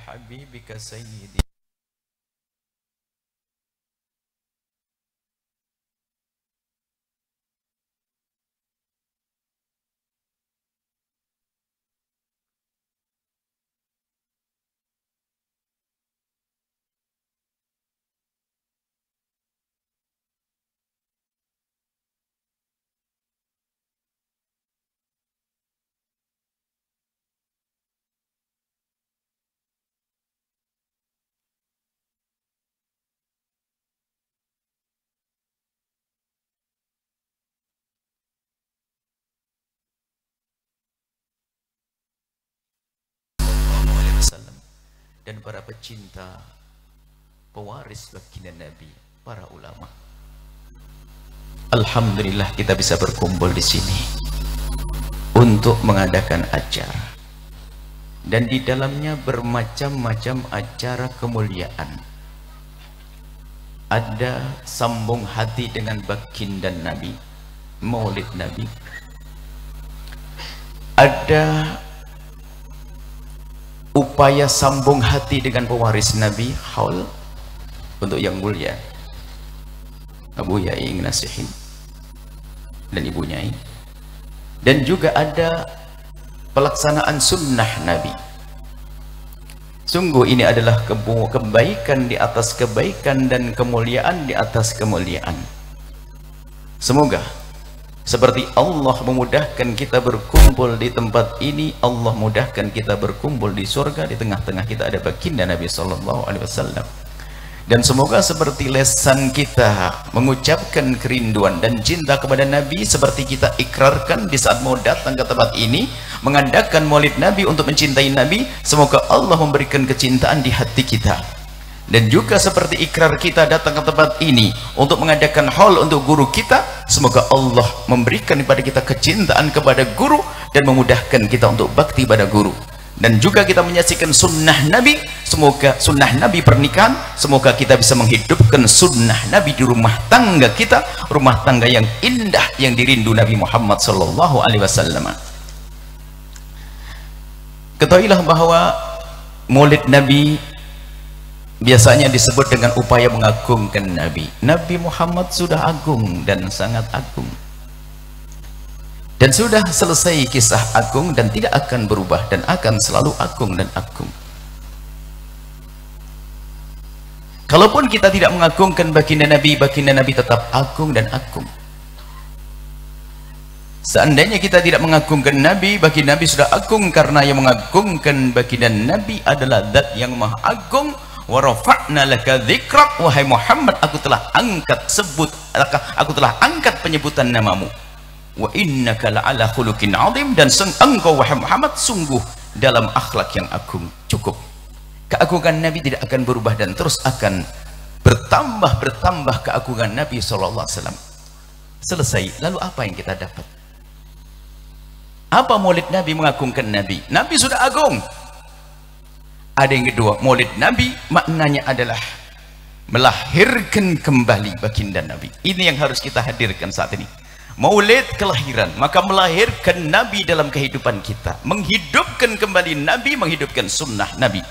habibika sayyidi. Dan para pecinta pewaris baginda Nabi, para ulama. Alhamdulillah kita bisa berkumpul di sini untuk mengadakan acara, dan di dalamnya bermacam-macam acara kemuliaan. Ada sambung hati dengan baginda Nabi, maulid Nabi. Ada upaya sambung hati dengan pewaris Nabi, haul untuk yang mulia Abu Yai Nasihin dan Ibu Nyai. Dan juga ada pelaksanaan sunnah Nabi. Sungguh ini adalah kebaikan di atas kebaikan dan kemuliaan di atas kemuliaan. Semoga seperti Allah memudahkan kita berkumpul di tempat ini, Allah mudahkan kita berkumpul di surga. Di tengah-tengah kita ada baginda Nabi Sallallahu Alaihi Wasallam. Dan semoga seperti lesan kita mengucapkan kerinduan dan cinta kepada Nabi, seperti kita ikrarkan di saat mau datang ke tempat ini mengadakan maulid Nabi untuk mencintai Nabi, semoga Allah memberikan kecintaan di hati kita. Dan juga seperti ikrar kita datang ke tempat ini untuk mengadakan haul untuk guru kita, semoga Allah memberikan kepada kita kecintaan kepada guru dan memudahkan kita untuk bakti pada guru. Dan juga kita menyaksikan sunnah Nabi, semoga sunnah Nabi pernikahan, semoga kita bisa menghidupkan sunnah Nabi di rumah tangga kita, rumah tangga yang indah yang dirindu Nabi Muhammad Sallallahu Alaihi Wasallam. Ketahuilah bahwa maulid Nabi biasanya disebut dengan upaya mengagungkan Nabi. Nabi Muhammad sudah agung dan sangat agung, dan sudah selesai kisah agung dan tidak akan berubah dan akan selalu agung dan agung. Kalaupun kita tidak mengagungkan baginda Nabi tetap agung dan agung. Seandainya kita tidak mengagungkan Nabi, baginda Nabi sudah agung, karena yang mengagungkan baginda Nabi adalah zat yang maha agung. Wa rafa'na laka dzikrak, wahai Muhammad, aku telah angkat penyebutan namamu. Wa innaka la'ala khuluqin 'adzim, dan engkau wahai Muhammad sungguh dalam akhlak yang agung. Cukup. Keagungan Nabi tidak akan berubah dan terus akan bertambah keagungan Nabi sallallahu alaihi wasallam. Selesai. Lalu apa yang kita dapat? Apa maulid Nabi mengagungkan Nabi? Nabi sudah agung. Ada yang kedua, maulid Nabi maknanya adalah melahirkan kembali baginda Nabi. Ini yang harus kita hadirkan saat ini. Maulid kelahiran, maka melahirkan Nabi dalam kehidupan kita, menghidupkan kembali Nabi, menghidupkan sunnah Nabi.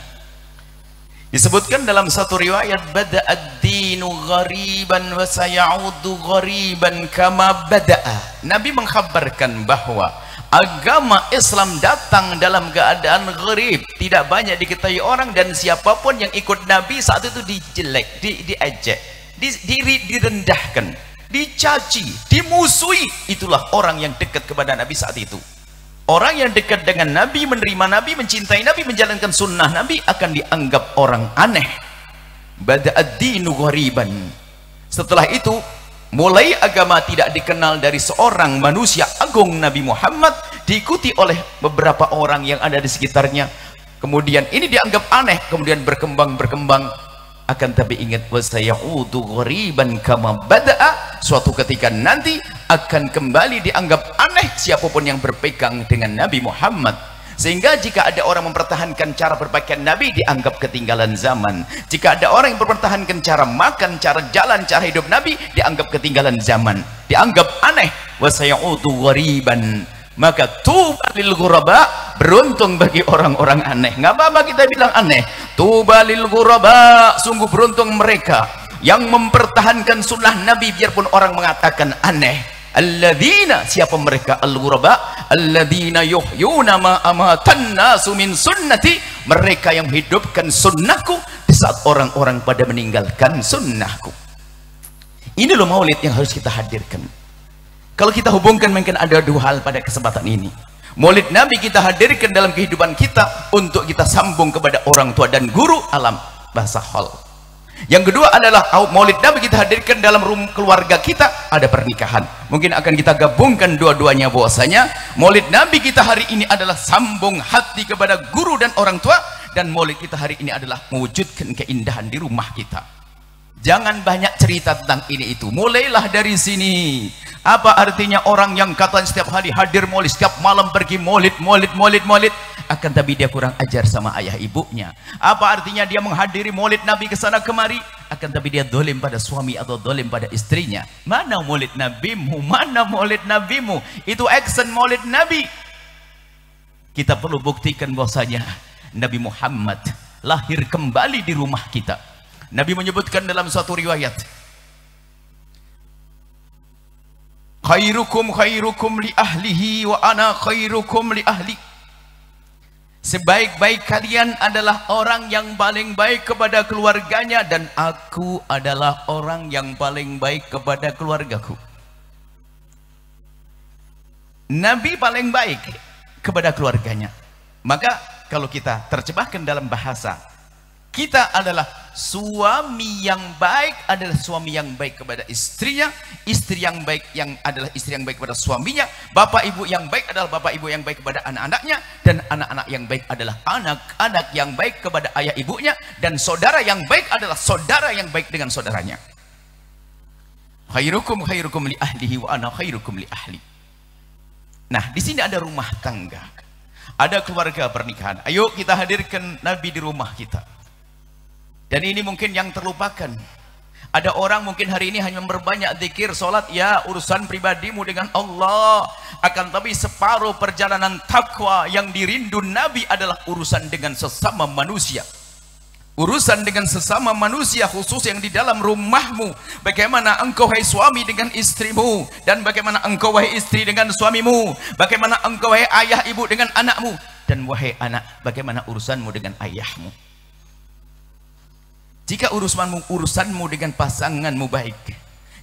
Disebutkan dalam satu riwayat, bada'ad dinu ghariban wa sayaudu ghariban kama bada'a. Nabi mengkhabarkan bahwa agama Islam datang dalam keadaan gharib, tidak banyak diketahui orang, dan siapapun yang ikut Nabi saat itu dijelek, diejek, direndahkan, dicaci, dimusuhi. Itulah orang yang dekat kepada Nabi saat itu. Orang yang dekat dengan Nabi, menerima Nabi, mencintai Nabi, menjalankan sunnah Nabi akan dianggap orang aneh. Bada'ad dinu ghariban. Setelah itu mulai agama tidak dikenal dari seorang manusia agung Nabi Muhammad, diikuti oleh beberapa orang yang ada di sekitarnya. Kemudian ini dianggap aneh, kemudian berkembang. Akan tapi ingat, wasayaudu ghariban kama bada'a, suatu ketika nanti akan kembali dianggap aneh siapapun yang berpegang dengan Nabi Muhammad. Sehingga jika ada orang mempertahankan cara berpakaian Nabi, dianggap ketinggalan zaman. Jika ada orang yang mempertahankan cara makan, cara jalan, cara hidup Nabi, dianggap ketinggalan zaman, dianggap aneh. Wasayaudu ghariban, Maka tuba lil ghuraba, beruntung bagi orang-orang aneh. Nggak apa-apa kita bilang aneh. Tuba lil ghuraba, sungguh beruntung mereka yang mempertahankan sunnah Nabi biarpun orang mengatakan aneh. Alladzina, siapa mereka? Al-ghuraba alladzina yuhyuna ma amatan nasu min sunnati, mereka yang hidupkan sunnahku di saat orang-orang pada meninggalkan sunnahku. Ini loh maulid yang harus kita hadirkan. Kalau kita hubungkan, mungkin ada dua hal pada kesempatan ini. Maulid Nabi kita hadirkan dalam kehidupan kita untuk kita sambung kepada orang tua dan guru alam bahasa hal. Yang kedua adalah maulid Nabi kita hadirkan dalam keluarga kita, ada pernikahan. Mungkin akan kita gabungkan dua-duanya, bahwasanya maulid Nabi kita hari ini adalah sambung hati kepada guru dan orang tua, dan maulid kita hari ini adalah mewujudkan keindahan di rumah kita. Jangan banyak cerita tentang ini itu, mulailah dari sini. Apa artinya orang yang katanya setiap hari hadir maulid, setiap malam pergi maulid, akan tapi dia kurang ajar sama ayah ibunya. Apa artinya dia menghadiri maulid Nabi ke sana kemari, akan tapi dia dolim pada suami atau dolim pada istrinya. Mana maulid nabimu? Mana maulid nabimu? Itu action maulid Nabi. Kita perlu buktikan bahwasanya Nabi Muhammad lahir kembali di rumah kita. Nabi menyebutkan dalam suatu riwayat, khairukum khairukum li ahlihi wa ana khairukum li ahli. Sebaik-baik kalian adalah orang yang paling baik kepada keluarganya, dan aku adalah orang yang paling baik kepada keluargaku. Nabi paling baik kepada keluarganya. Maka kalau kita terjemahkan dalam bahasa kita adalah suami yang baik adalah suami yang baik kepada istrinya, istri yang baik yang adalah istri yang baik kepada suaminya, bapak ibu yang baik adalah bapak ibu yang baik kepada anak-anaknya, dan anak-anak yang baik adalah anak-anak yang baik kepada ayah ibunya, dan saudara yang baik adalah saudara yang baik dengan saudaranya. Khairukum khairukum li ahlihi wa ana khairukum li ahli. Nah, di sini ada rumah tangga, ada keluarga pernikahan. Ayo kita hadirkan Nabi di rumah kita. Dan ini mungkin yang terlupakan. Ada orang mungkin hari ini hanya memperbanyak zikir, sholat, ya urusan pribadimu dengan Allah. Akan tapi separuh perjalanan takwa yang dirindu Nabi adalah urusan dengan sesama manusia. Urusan dengan sesama manusia, khusus yang di dalam rumahmu. Bagaimana engkau hai suami dengan istrimu, dan bagaimana engkau wahai istri dengan suamimu, bagaimana engkau wahai ayah ibu dengan anakmu, dan wahai anak, bagaimana urusanmu dengan ayahmu. Jika urusanmu dengan pasanganmu baik,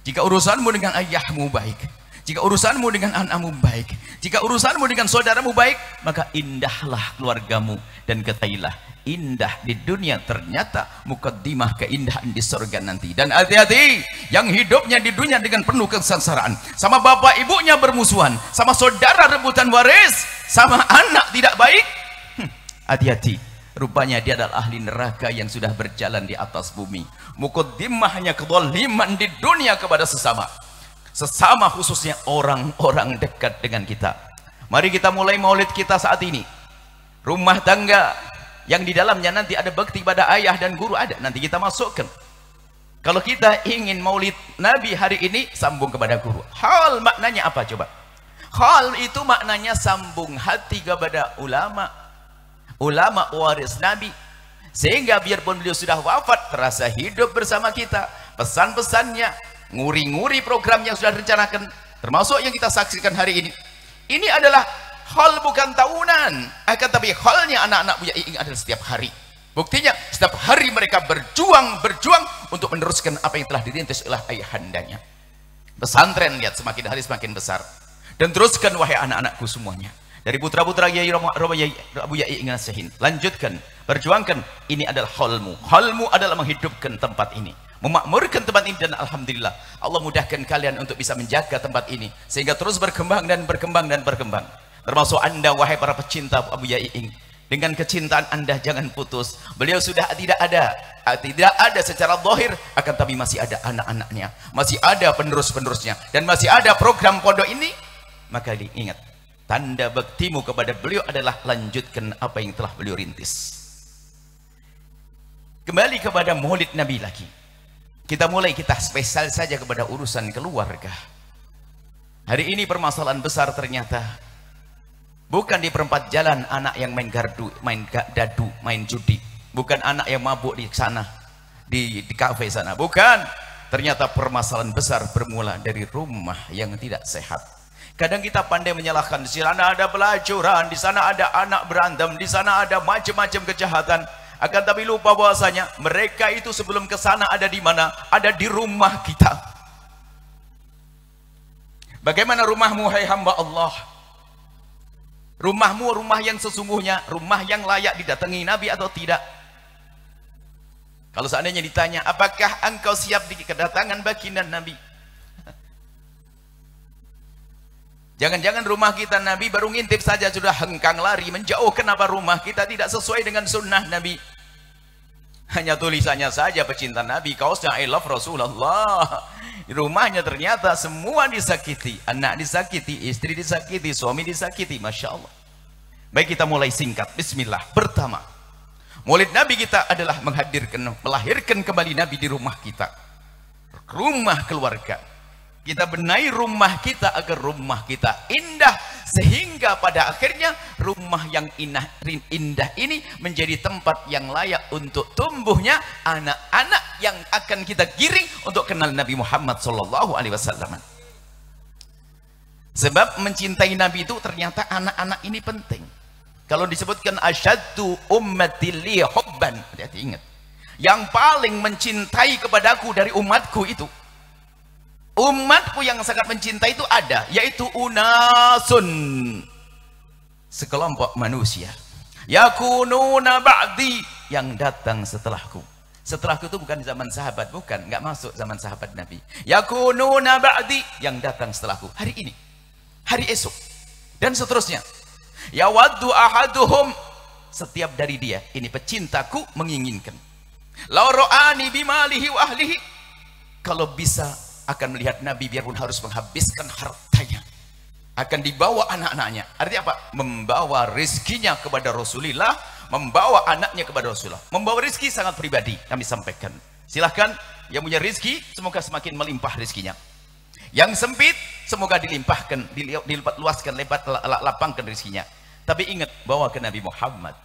jika urusanmu dengan ayahmu baik, jika urusanmu dengan anakmu baik, jika urusanmu dengan saudaramu baik, maka indahlah keluargamu, dan ketahuilah indah di dunia ternyata mukaddimah keindahan di surga nanti. Dan hati-hati yang hidupnya di dunia dengan penuh kesengsaraan, sama bapak ibunya bermusuhan, sama saudara rebutan waris, sama anak tidak baik, hati-hati. Rupanya dia adalah ahli neraka yang sudah berjalan di atas bumi. Mukaddimahnya kezaliman di dunia kepada sesama khususnya orang-orang dekat dengan kita. Mari kita mulai maulid kita saat ini. Rumah tangga yang di dalamnya nanti ada bakti pada ayah dan guru, ada nanti kita masukkan. Kalau kita ingin maulid Nabi hari ini, sambung kepada guru. Hal maknanya apa coba? Hal itu maknanya sambung hati kepada ulama waris Nabi, sehingga biarpun beliau sudah wafat terasa hidup bersama kita. Pesan-pesannya, nguri-nguri program yang sudah direncanakan, termasuk yang kita saksikan hari ini. Ini adalah hal bukan tahunan, akan tapi halnya anak-anak Buya Iing adalah setiap hari. Buktinya setiap hari mereka berjuang untuk meneruskan apa yang telah dirintis oleh ayahandanya. Pesantren lihat semakin hari semakin besar. Dan teruskan wahai anak-anakku semuanya. Dari putra-putra Abu Yai Ngasihin, lanjutkan, perjuangkan. Ini adalah halmu. Halmu adalah menghidupkan tempat ini, memakmurkan tempat ini, dan alhamdulillah Allah mudahkan kalian untuk bisa menjaga tempat ini sehingga terus berkembang dan berkembang dan berkembang. Termasuk anda wahai para pecinta Abu Yai, dengan kecintaan anda jangan putus. Beliau sudah tidak ada secara zahir, akan tapi masih ada anak-anaknya, masih ada penerus-penerusnya, dan masih ada program pondok ini. Maka diingat, tanda baktimu kepada beliau adalah lanjutkan apa yang telah beliau rintis. Kembali kepada maulid Nabi lagi. Kita spesial saja kepada urusan keluarga. Hari ini permasalahan besar ternyata Bukan di perempat jalan anak yang main gardu, main dadu, main judi. Bukan anak yang mabuk di sana, di kafe sana. Bukan. Ternyata permasalahan besar bermula dari rumah yang tidak sehat. Kadang kita pandai menyalahkan, di sana ada pelacuran, di sana ada anak berantem, di sana ada macam-macam kejahatan. Akan tapi lupa bahwasanya mereka itu sebelum ke sana ada di mana? Ada di rumah kita. Bagaimana rumahmu, hai hamba Allah? Rumahmu rumah yang sesungguhnya, rumah yang layak didatangi Nabi atau tidak? Kalau seandainya ditanya, apakah engkau siap di kedatangan baginda Nabi? Jangan-jangan rumah kita Nabi baru ngintip saja sudah hengkang lari menjauh. Kenapa rumah kita tidak sesuai dengan sunnah Nabi? Hanya tulisannya saja pecinta Nabi, kaosnya I love Rasulullah. Rumahnya ternyata semua disakiti, anak disakiti, istri disakiti, suami disakiti. Masya Allah. Baik, kita mulai singkat. Bismillah. Pertama, Maulid Nabi kita adalah melahirkan kembali Nabi di rumah kita, rumah keluarga. Kita benahi rumah kita agar rumah kita indah, sehingga pada akhirnya rumah yang indah ini menjadi tempat yang layak untuk tumbuhnya anak-anak yang akan kita giring untuk kenal Nabi Muhammad SAW. Sebab mencintai Nabi itu ternyata anak-anak ini penting. Kalau disebutkan asyaddu ummati li hubban, hati-hati ingat, yang paling mencintai kepadaku dari umatku itu, umatku yang sangat mencintai itu ada, yaitu unasun, sekelompok manusia, yakununa ba'di, yang datang setelahku. Setelahku itu bukan zaman sahabat, bukan, nggak masuk zaman sahabat Nabi. Yakununa ba'di, yang datang setelahku, hari ini, hari esok, dan seterusnya. Yawaddu ahaduhum, setiap dari dia, ini pecintaku menginginkan, lau ra'ani bimalihi wa ahlihi, kalau bisa akan melihat Nabi biarpun harus menghabiskan hartanya, akan dibawa anak-anaknya. Artinya apa? Membawa rizkinya kepada Rasulullah, membawa anaknya kepada Rasulullah. Membawa rizki sangat pribadi, kami sampaikan. Silahkan yang punya rizki, semoga semakin melimpah rizkinya. Yang sempit, semoga dilimpahkan, dilipat luaskan, lapangkan rizkinya. Tapi ingat, bawa ke Nabi Muhammad.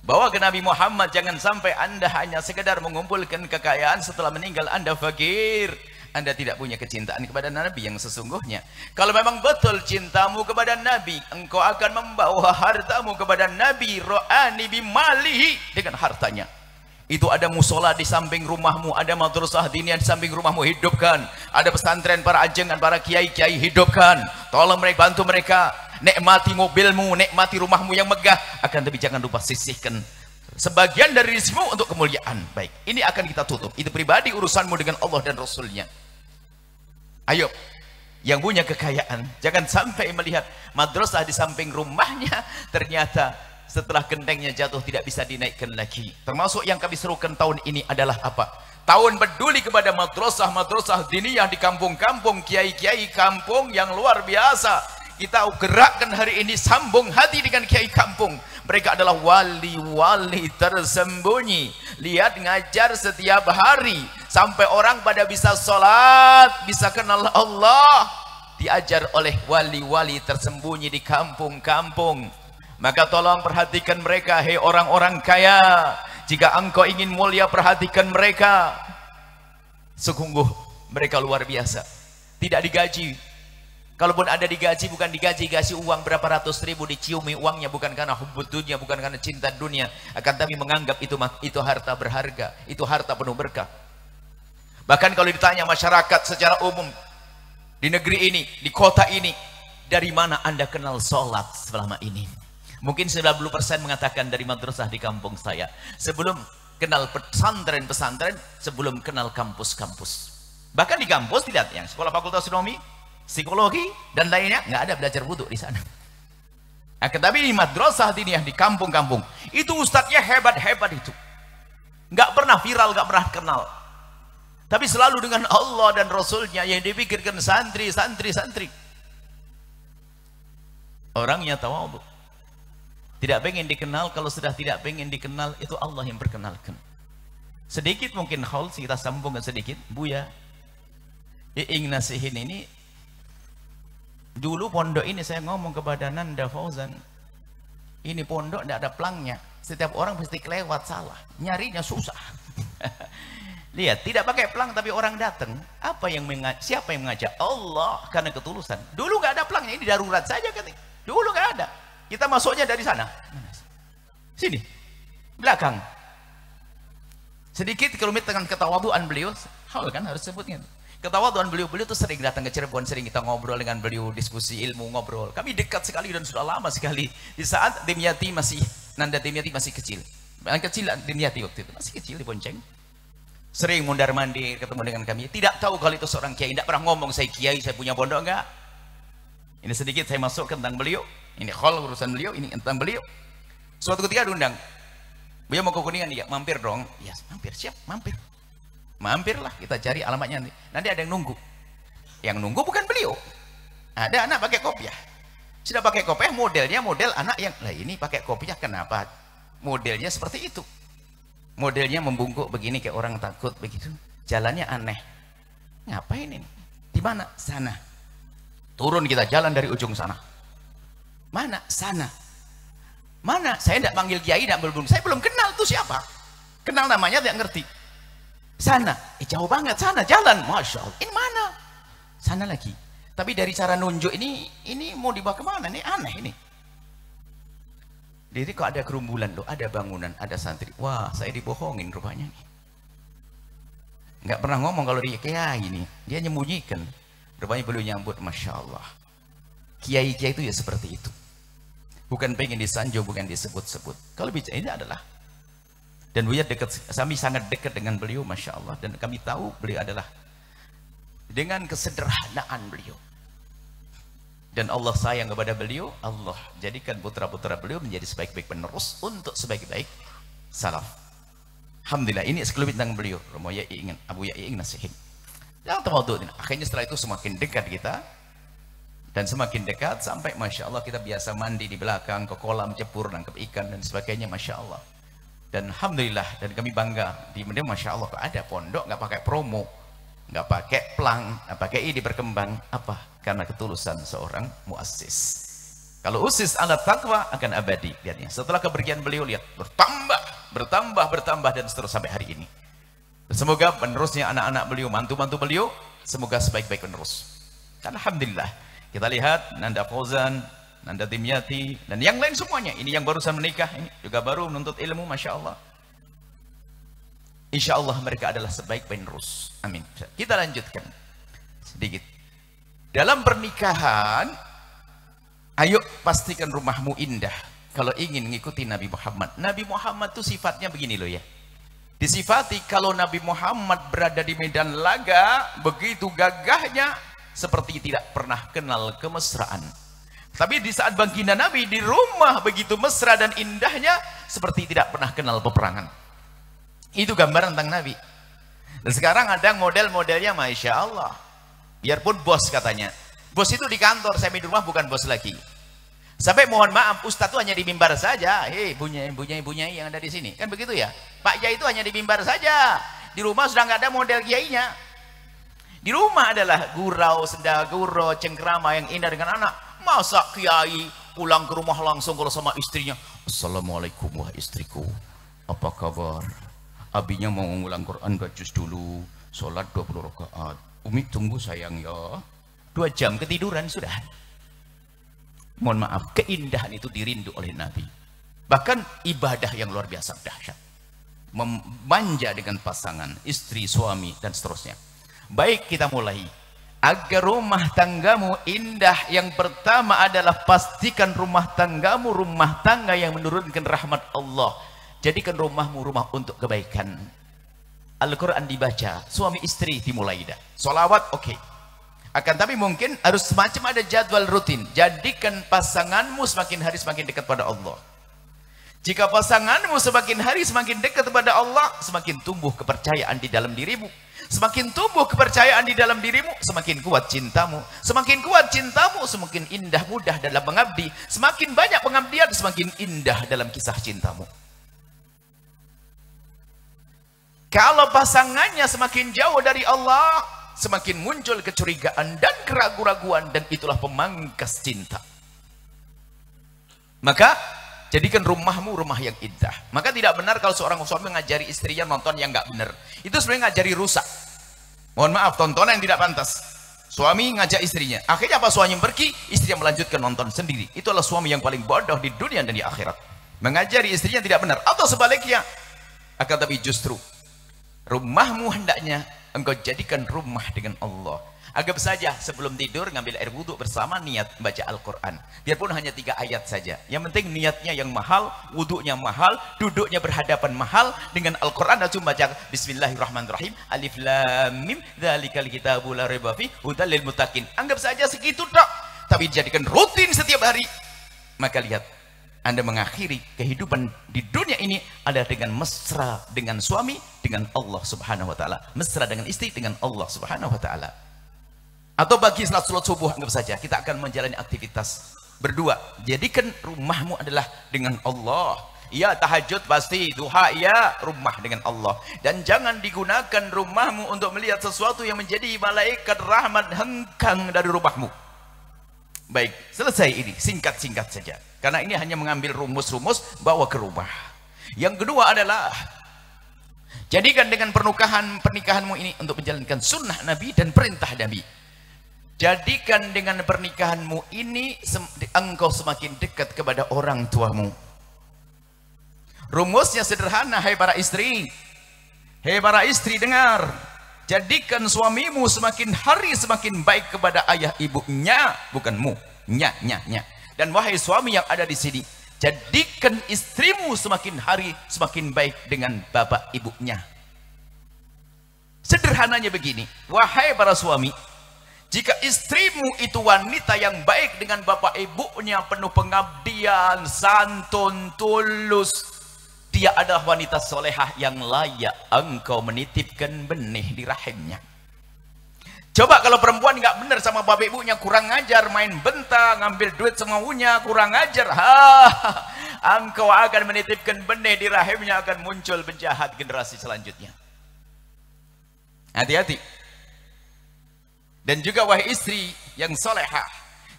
Bawa ke Nabi Muhammad, jangan sampai Anda hanya sekedar mengumpulkan kekayaan, setelah meninggal Anda fakir. Anda tidak punya kecintaan kepada Nabi yang sesungguhnya. Kalau memang betul cintamu kepada Nabi, engkau akan membawa hartamu kepada Nabi, ro'ani bimalihi, dengan hartanya. Itu ada musola di samping rumahmu, ada madrasah diniyah di samping rumahmu, hidupkan. Ada pesantren para ajengan, para kiai-kiai, hidupkan. Tolong mereka, bantu mereka. Nikmati mobilmu, nikmati rumahmu yang megah. Akan tapi jangan lupa sisihkan sebagian dari rizkimu untuk kemuliaan. Baik, ini akan kita tutup. Itu pribadi urusanmu dengan Allah dan Rasulnya. Ayo, yang punya kekayaan, jangan sampai melihat madrasah di samping rumahnya, ternyata setelah gentengnya jatuh tidak bisa dinaikkan lagi. Termasuk yang kami serukan tahun ini adalah apa? Tahun peduli kepada madrasah diniyah di kampung-kampung, kiai-kiai kampung yang luar biasa. Kita gerakkan hari ini, sambung hati dengan kiai kampung. Mereka adalah wali-wali tersembunyi. Lihat, ngajar setiap hari sampai orang pada bisa sholat, bisa kenal Allah, diajar oleh wali-wali tersembunyi di kampung-kampung. Maka tolong perhatikan mereka, hei orang-orang kaya. Jika engkau ingin mulia, perhatikan mereka. Sungguh mereka luar biasa, tidak digaji. Kalaupun ada digaji, bukan digaji uang berapa ratus ribu, diciumi uangnya bukan karena hubbud dunia, bukan karena cinta dunia, akan tapi menganggap itu harta berharga, itu harta penuh berkah. Bahkan kalau ditanya masyarakat secara umum di negeri ini, di kota ini, dari mana Anda kenal sholat selama ini? Mungkin 90% mengatakan dari madrasah di kampung saya. Sebelum kenal pesantren-pesantren, sebelum kenal kampus-kampus. Bahkan di kampus tidak, yang sekolah fakultas ekonomi, psikologi dan lainnya, nggak ada belajar wudhu di sana. Tapi di madrasah diniyah di kampung-kampung itu ustadznya hebat-hebat itu, nggak pernah viral, nggak pernah kenal, tapi selalu dengan Allah dan Rasulnya yang dipikirkan santri. Orangnya tawadhu, tidak pengen dikenal. Kalau sudah tidak pengen dikenal, itu Allah yang perkenalkan. Sedikit mungkin haul, kita sambungkan sedikit. Buya Iing nasihin ini Dulu pondok ini saya ngomong kepada Nanda Fauzan, ini pondok tidak ada pelangnya, setiap orang pasti kelewat salah, nyarinya susah. Lihat, tidak pakai pelang tapi orang datang, siapa yang mengajak? Allah, karena ketulusan. Dulu nggak ada pelangnya, ini darurat saja kan. Dulu nggak ada, kita masuknya dari sana, sini, belakang. Sedikit kalau dengan ketawaduan beliau, hal kan harus sebutnya. Ketawaduan beliau itu sering datang ke Cirebon, sering kita ngobrol dengan beliau, diskusi ilmu, ngobrol. Kami dekat sekali dan sudah lama sekali. Di saat Nanda Dimyati masih kecil. Kecil Dimyati waktu itu, masih kecil di Bonceng. Sering mondar mandir ketemu dengan kami. Tidak tahu kalau itu seorang kiai, tidak pernah ngomong saya kiai, saya punya pondok, enggak. Ini sedikit saya masuk tentang beliau. Ini khol urusan beliau, ini tentang beliau. Suatu ketika diundang. Beliau mau ke Kuningan, dia mampir dong. Ya, mampir, siap, mampir. Mampirlah, kita cari alamatnya nanti ada yang nunggu. Yang nunggu bukan beliau, ada anak pakai kopiah. Sudah pakai kopiah, modelnya model anak yang lah, ini pakai kopiah. Kenapa modelnya seperti itu? Modelnya membungkuk begini kayak orang takut begitu, jalannya aneh. Ngapain ini? Di mana? Sana. Turun, kita jalan dari ujung sana. Mana? Sana. Mana? Saya tidak panggil kiai, saya belum kenal tuh siapa. Kenal namanya tidak ngerti. Sana, jauh banget sana, jalan, masya Allah. Ini mana? Sana lagi. Tapi dari cara nunjuk ini mau dibawa kemana? Ini aneh ini. Jadi kok ada kerumbulan loh, ada bangunan, ada santri. Wah, saya dibohongin rupanya nih. Nggak pernah ngomong kalau dia kiai ini, dia nyembunyikan. Rupanya beliau nyambut, masya Allah. Kiai-kiai itu ya seperti itu. Bukan pengen disanjung, bukan disebut-sebut. Kalau bicara ini adalah. Dan beliau dekat, kami sangat dekat dengan beliau, masya Allah. Dan kami tahu beliau adalah dengan kesederhanaan beliau. Dan Allah sayang kepada beliau, Allah jadikan putra-putra beliau menjadi sebaik-baik penerus untuk sebaik-baik salaf. Alhamdulillah, ini sekelumit tentang beliau. Romo Yai ingin, Abu Yai ingin nasihin. Yang tawadhu. Akhirnya setelah itu semakin dekat kita. Dan semakin dekat sampai masya Allah kita biasa mandi di belakang ke kolam, cepur, nangkep ikan dan sebagainya, masya Allah. Dan alhamdulillah, dan kami bangga di Medan, masya Allah kok ada pondok nggak pakai promo, nggak pakai pelang, nggak pakai ini berkembang. Apa? Karena ketulusan seorang muassis. Kalau usis ala taqwa akan abadi. Lihatnya, setelah kepergian beliau, lihat bertambah dan seterus sampai hari ini. Semoga penerusnya anak-anak beliau, mantu-mantu beliau, semoga sebaik-baik penerus. Dan alhamdulillah kita lihat Nanda Fauzan, Nanda Dimyati, dan yang lain semuanya. Ini yang barusan menikah, ini juga baru menuntut ilmu, masya Allah. Insya Allah mereka adalah sebaik penerus. Amin. Kita lanjutkan sedikit. Dalam pernikahan, ayo pastikan rumahmu indah. Kalau ingin mengikuti Nabi Muhammad. Nabi Muhammad itu sifatnya begini loh ya. Disifati kalau Nabi Muhammad berada di medan laga, begitu gagahnya, seperti tidak pernah kenal kemesraan. Tapi di saat baginda Nabi di rumah begitu mesra dan indahnya, seperti tidak pernah kenal peperangan. Itu gambaran tentang Nabi. Dan sekarang ada model-modelnya, masya Allah. Biarpun bos katanya, bos itu di kantor, saya di rumah bukan bos lagi. Sampai mohon maaf, ustadz itu hanya di mimbar saja. Hei, bunyai yang ada di sini, kan begitu ya? Pak Kiai itu hanya di mimbar saja. Di rumah sudah nggak ada model kiainya. Di rumah adalah gurau, sendaguro, cengkrama yang indah dengan anak. Masa kiai pulang ke rumah langsung kalau sama istrinya, assalamualaikum wah istriku, apa kabar? Abinya mau ngulang Quran bacus dulu, sholat 20 rakaat. Umi tunggu sayang ya. 2 jam ketiduran sudah. Mohon maaf, keindahan itu dirindu oleh Nabi. Bahkan ibadah yang luar biasa dahsyat. Memanja dengan pasangan, istri, suami dan seterusnya. Baik, kita mulai. Agar rumah tanggamu indah, yang pertama adalah pastikan rumah tanggamu rumah tangga yang menurunkan rahmat Allah. Jadikan rumahmu rumah untuk kebaikan. Al-Quran dibaca, suami istri dimulai dah. Solawat oke. Akan tapi mungkin harus semacam ada jadwal rutin. Jadikan pasanganmu semakin hari semakin dekat pada Allah. Jika pasanganmu semakin hari semakin dekat kepada Allah, semakin tumbuh kepercayaan di dalam dirimu. Semakin tumbuh kepercayaan di dalam dirimu, semakin kuat cintamu. Semakin kuat cintamu, semakin indah mudah dalam mengabdi. Semakin banyak pengabdian, semakin indah dalam kisah cintamu. Kalau pasangannya semakin jauh dari Allah, semakin muncul kecurigaan dan keraguan-raguan, dan itulah pemangkas cinta. Maka jadikan rumahmu rumah yang indah. Maka tidak benar kalau seorang suami mengajari istrinya nonton yang nggak benar. Itu sebenarnya ngajari rusak. Mohon maaf, tontonan yang tidak pantas. Suami ngajak istrinya, akhirnya apa? Suami pergi, istrinya melanjutkan nonton sendiri. Itulah suami yang paling bodoh di dunia dan di akhirat. Mengajari istrinya tidak benar. Atau sebaliknya, akan tapi justru rumahmu hendaknya engkau jadikan rumah dengan Allah. Anggap saja sebelum tidur ngambil air wudhu bersama, niat baca Al-Quran. Biarpun hanya 3 ayat saja. Yang penting niatnya yang mahal, wudhunya mahal, duduknya berhadapan mahal. Dengan Al-Quran langsung baca Bismillahirrahmanirrahim. Alif lam mim dzalikal kitabu la raiba fihi hudal lil muttaqin. Anggap saja segitu tok. Tapi dijadikan rutin setiap hari. Maka lihat, Anda mengakhiri kehidupan di dunia ini adalah dengan mesra dengan suami, dengan Allah Subhanahu wa taala. Mesra dengan istri, dengan Allah Subhanahu wa taala. Atau bagi salat subuh, anggap saja kita akan menjalani aktivitas berdua. Jadikan rumahmu adalah dengan Allah. Ya, tahajud pasti, duha ya, rumah dengan Allah. Dan jangan digunakan rumahmu untuk melihat sesuatu yang menjadi malaikat rahmat hengkang dari rumahmu. Baik, selesai ini, singkat-singkat saja. Karena ini hanya mengambil rumus-rumus bawa ke rumah. Yang kedua adalah jadikan dengan pernikahanmu ini untuk menjalankan sunnah Nabi dan perintah Nabi. Jadikan dengan pernikahanmu ini engkau semakin dekat kepada orang tuamu. Rumusnya sederhana, hai para istri. Hai para istri, dengar. Jadikan suamimu semakin hari semakin baik kepada ayah ibunya, bukan mu. Nya. Dan wahai suami yang ada di sini, jadikan istrimu semakin hari semakin baik dengan bapak ibunya. Sederhananya begini, wahai para suami, jika istrimu itu wanita yang baik dengan bapak ibunya, penuh pengabdian, santun, tulus, dia adalah wanita solehah yang layak engkau menitipkan benih di rahimnya. Coba kalau perempuan nggak benar sama bapak ibunya, kurang ajar, main bentang, ngambil duit semaunya, kurang ajar, engkau akan menitipkan benih di rahimnya, akan muncul penjahat generasi selanjutnya. Hati-hati. Dan juga wahai istri yang solehah,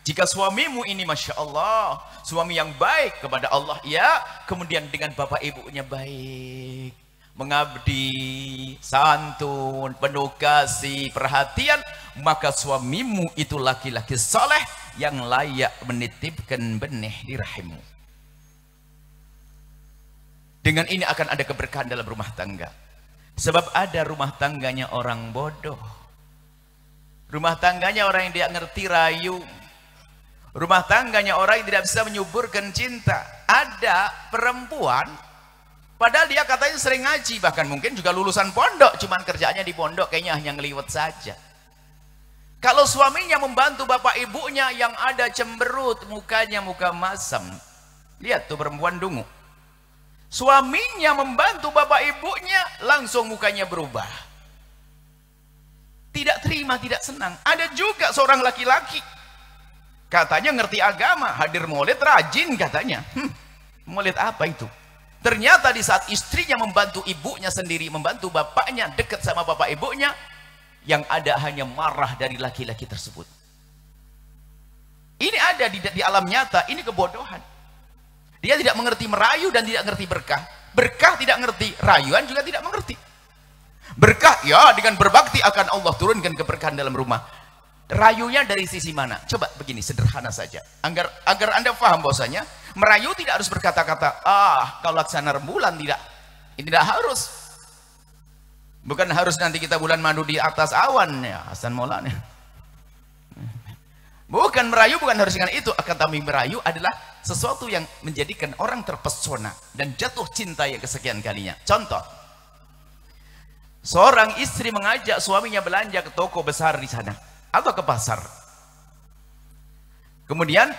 jika suamimu ini Masya Allah, suami yang baik kepada Allah, ya, kemudian dengan bapak ibunya baik, mengabdi, santun, penuh kasih, perhatian, maka suamimu itu laki-laki soleh yang layak menitipkan benih di rahimmu. Dengan ini akan ada keberkahan dalam rumah tangga. Sebab ada rumah tangganya orang bodoh, rumah tangganya orang yang tidak ngerti rayu, rumah tangganya orang yang tidak bisa menyuburkan cinta. Ada perempuan, padahal dia katanya sering ngaji, bahkan mungkin juga lulusan pondok, cuman kerjanya di pondok kayaknya hanya ngeliwat saja. Kalau suaminya membantu bapak ibunya yang ada cemberut, mukanya muka masam. Lihat tuh perempuan dungu. Suaminya membantu bapak ibunya, langsung mukanya berubah. Tidak terima, tidak senang. Ada juga seorang laki-laki, katanya ngerti agama, hadir maulid rajin katanya. Maulid apa itu? Ternyata di saat istrinya membantu ibunya sendiri, membantu bapaknya, dekat sama bapak ibunya, yang ada hanya marah dari laki-laki tersebut. Ini ada di alam nyata, ini kebodohan. Dia tidak mengerti merayu dan tidak mengerti berkah. Berkah tidak mengerti, rayuan juga tidak mengerti. Berkah, ya, dengan berbakti akan Allah turunkan keberkahan dalam rumah. Rayunya dari sisi mana? Coba begini, sederhana saja. Agar Anda paham bahwasanya merayu tidak harus berkata-kata, kalau laksana rembulan, tidak. Ini tidak harus. Bukan harus nanti kita bulan madu di atas awan, ya, Hasan Maulana. Bukan merayu, bukan harus dengan itu. Akan tapi merayu adalah sesuatu yang menjadikan orang terpesona dan jatuh cinta yang kesekian kalinya. Contoh, seorang istri mengajak suaminya belanja ke toko besar di sana atau ke pasar. Kemudian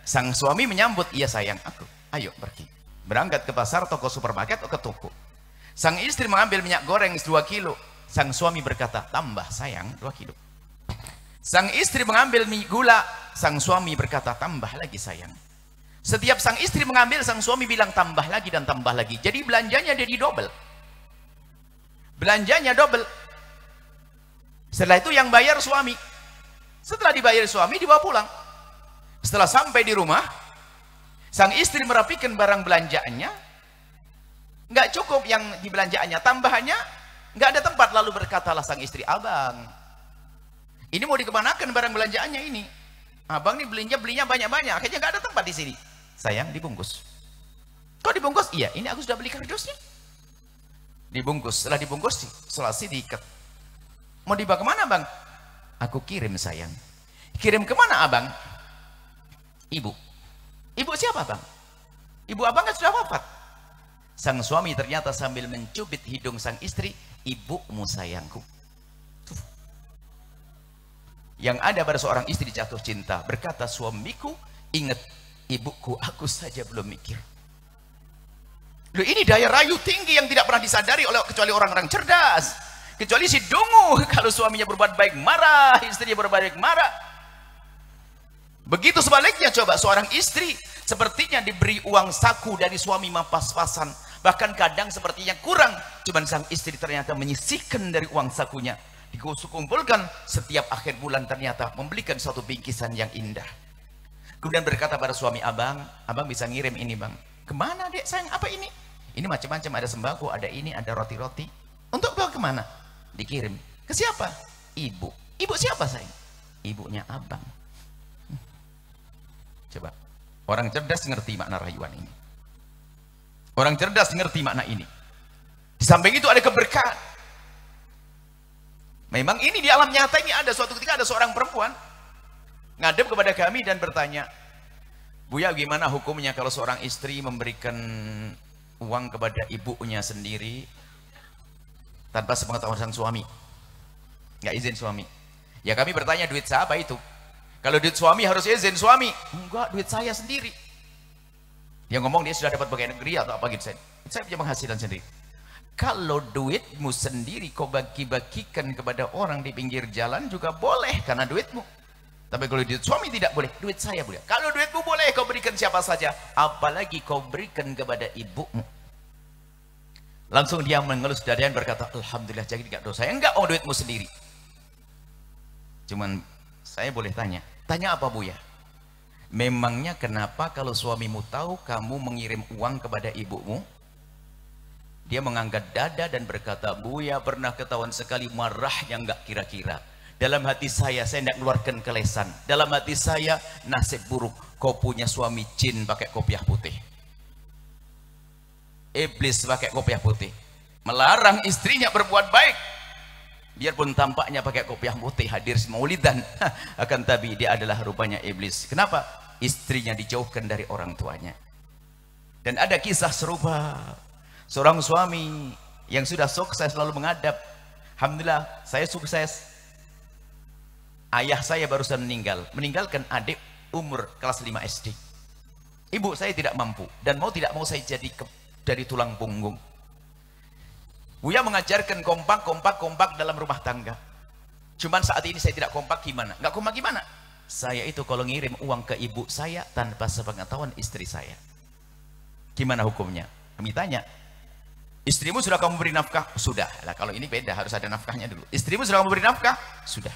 sang suami menyambut, iya sayang, ayo pergi. Berangkat ke pasar, toko supermarket atau ke toko. Sang istri mengambil minyak goreng 2 kilo. Sang suami berkata, tambah sayang 2 kilo. Sang istri mengambil mie gula. Sang suami berkata, tambah lagi sayang. Setiap sang istri mengambil, sang suami bilang tambah lagi dan tambah lagi. Jadi belanjanya jadi double. Belanjanya double. Setelah itu yang bayar suami. Setelah dibayar suami, dibawa pulang. Setelah sampai di rumah, sang istri merapikan barang belanjaannya. Nggak cukup yang dibelanjaannya, tambahannya nggak ada tempat. Lalu berkatalah sang istri, abang, ini mau dikemanakan barang belanjaannya ini? Abang nih belinya banyak-banyak, akhirnya nggak ada tempat di sini. Sayang, dibungkus. Kok dibungkus? Iya, ini aku sudah beli kardusnya. Dibungkus. Setelah dibungkus, selesai diikat. Mau dibawa kemana, bang? Aku kirim, sayang. Kirim kemana, abang? Ibu. Ibu siapa, bang? Ibu abang kan sudah wafat. Sang suami ternyata sambil mencubit hidung sang istri, ibumu sayangku. Tuh. Yang ada pada seorang istri jatuh cinta, berkata, suamiku, ingat ibuku, aku saja belum mikir. Loh, ini daya rayu tinggi yang tidak pernah disadari oleh kecuali orang-orang cerdas. Kecuali si dungu, kalau suaminya berbuat baik marah, istrinya berbuat baik marah. Begitu sebaliknya, coba seorang istri sepertinya diberi uang saku dari suami pas-pasan, bahkan kadang sepertinya kurang, cuman sang istri ternyata menyisihkan dari uang sakunya, dikumpulkan setiap akhir bulan, ternyata membelikan suatu bingkisan yang indah. Kemudian berkata pada suami, abang bisa ngirim ini, bang. Kemana, dek sayang? Apa ini? Ini macam-macam, ada sembako, ada ini, ada roti-roti. Untuk bawa kemana? Dikirim. Ke siapa? Ibu. Ibu siapa, sayang? Ibunya abang. Coba, orang cerdas ngerti makna rayuan ini. Orang cerdas ngerti makna ini. Di samping itu ada keberkahan. Memang ini di alam nyata ini ada. Suatu ketika ada seorang perempuan ngadep kepada kami dan bertanya, Buya, gimana hukumnya kalau seorang istri memberikan uang kepada ibunya sendiri tanpa sepengetahuan sang suami, nggak izin suami? Ya kami bertanya, duit siapa itu? Kalau duit suami harus izin suami. Enggak, duit saya sendiri. Dia ngomong dia sudah dapat pegawai negeri atau apa gitu. Saya punya penghasilan sendiri. Kalau duitmu sendiri kau bagi-bagikan kepada orang di pinggir jalan juga boleh, karena duitmu. Tapi kalau duit suami tidak boleh, duit saya boleh. Kalau duitmu boleh kau berikan siapa saja, apalagi kau berikan kepada ibumu. Langsung dia mengelus dada dan berkata, alhamdulillah, jadi tidak dosa. Enggak, oh duitmu sendiri. Cuman saya boleh tanya apa, Buya? Memangnya kenapa kalau suamimu tahu kamu mengirim uang kepada ibumu, dia mengangkat dada dan berkata, Buya pernah ketahuan sekali marahnya nggak kira-kira. Dalam hati saya tidak keluarkan kelesan. Dalam hati saya nasib buruk. Kau punya suami jin pakai kopiah putih. Iblis pakai kopiah putih. Melarang istrinya berbuat baik. Biarpun tampaknya pakai kopiah putih hadir maulidan, akan tapi dia adalah rupanya iblis. Kenapa? Istrinya dijauhkan dari orang tuanya. Dan ada kisah serupa, seorang suami yang sudah sukses lalu menghadap, alhamdulillah saya sukses, ayah saya barusan meninggalkan adik umur kelas 5 SD. Ibu saya tidak mampu dan mau tidak mau saya jadi dari tulang punggung. Buya mengajarkan kompak dalam rumah tangga. Cuman saat ini saya tidak kompak, gimana? Nggak kompak gimana? Saya itu kalau ngirim uang ke ibu saya tanpa sepengetahuan istri saya, gimana hukumnya? Kami tanya, istrimu sudah kamu beri nafkah? Sudah. Lah kalau ini beda, harus ada nafkahnya dulu. Istrimu sudah kamu beri nafkah? Sudah.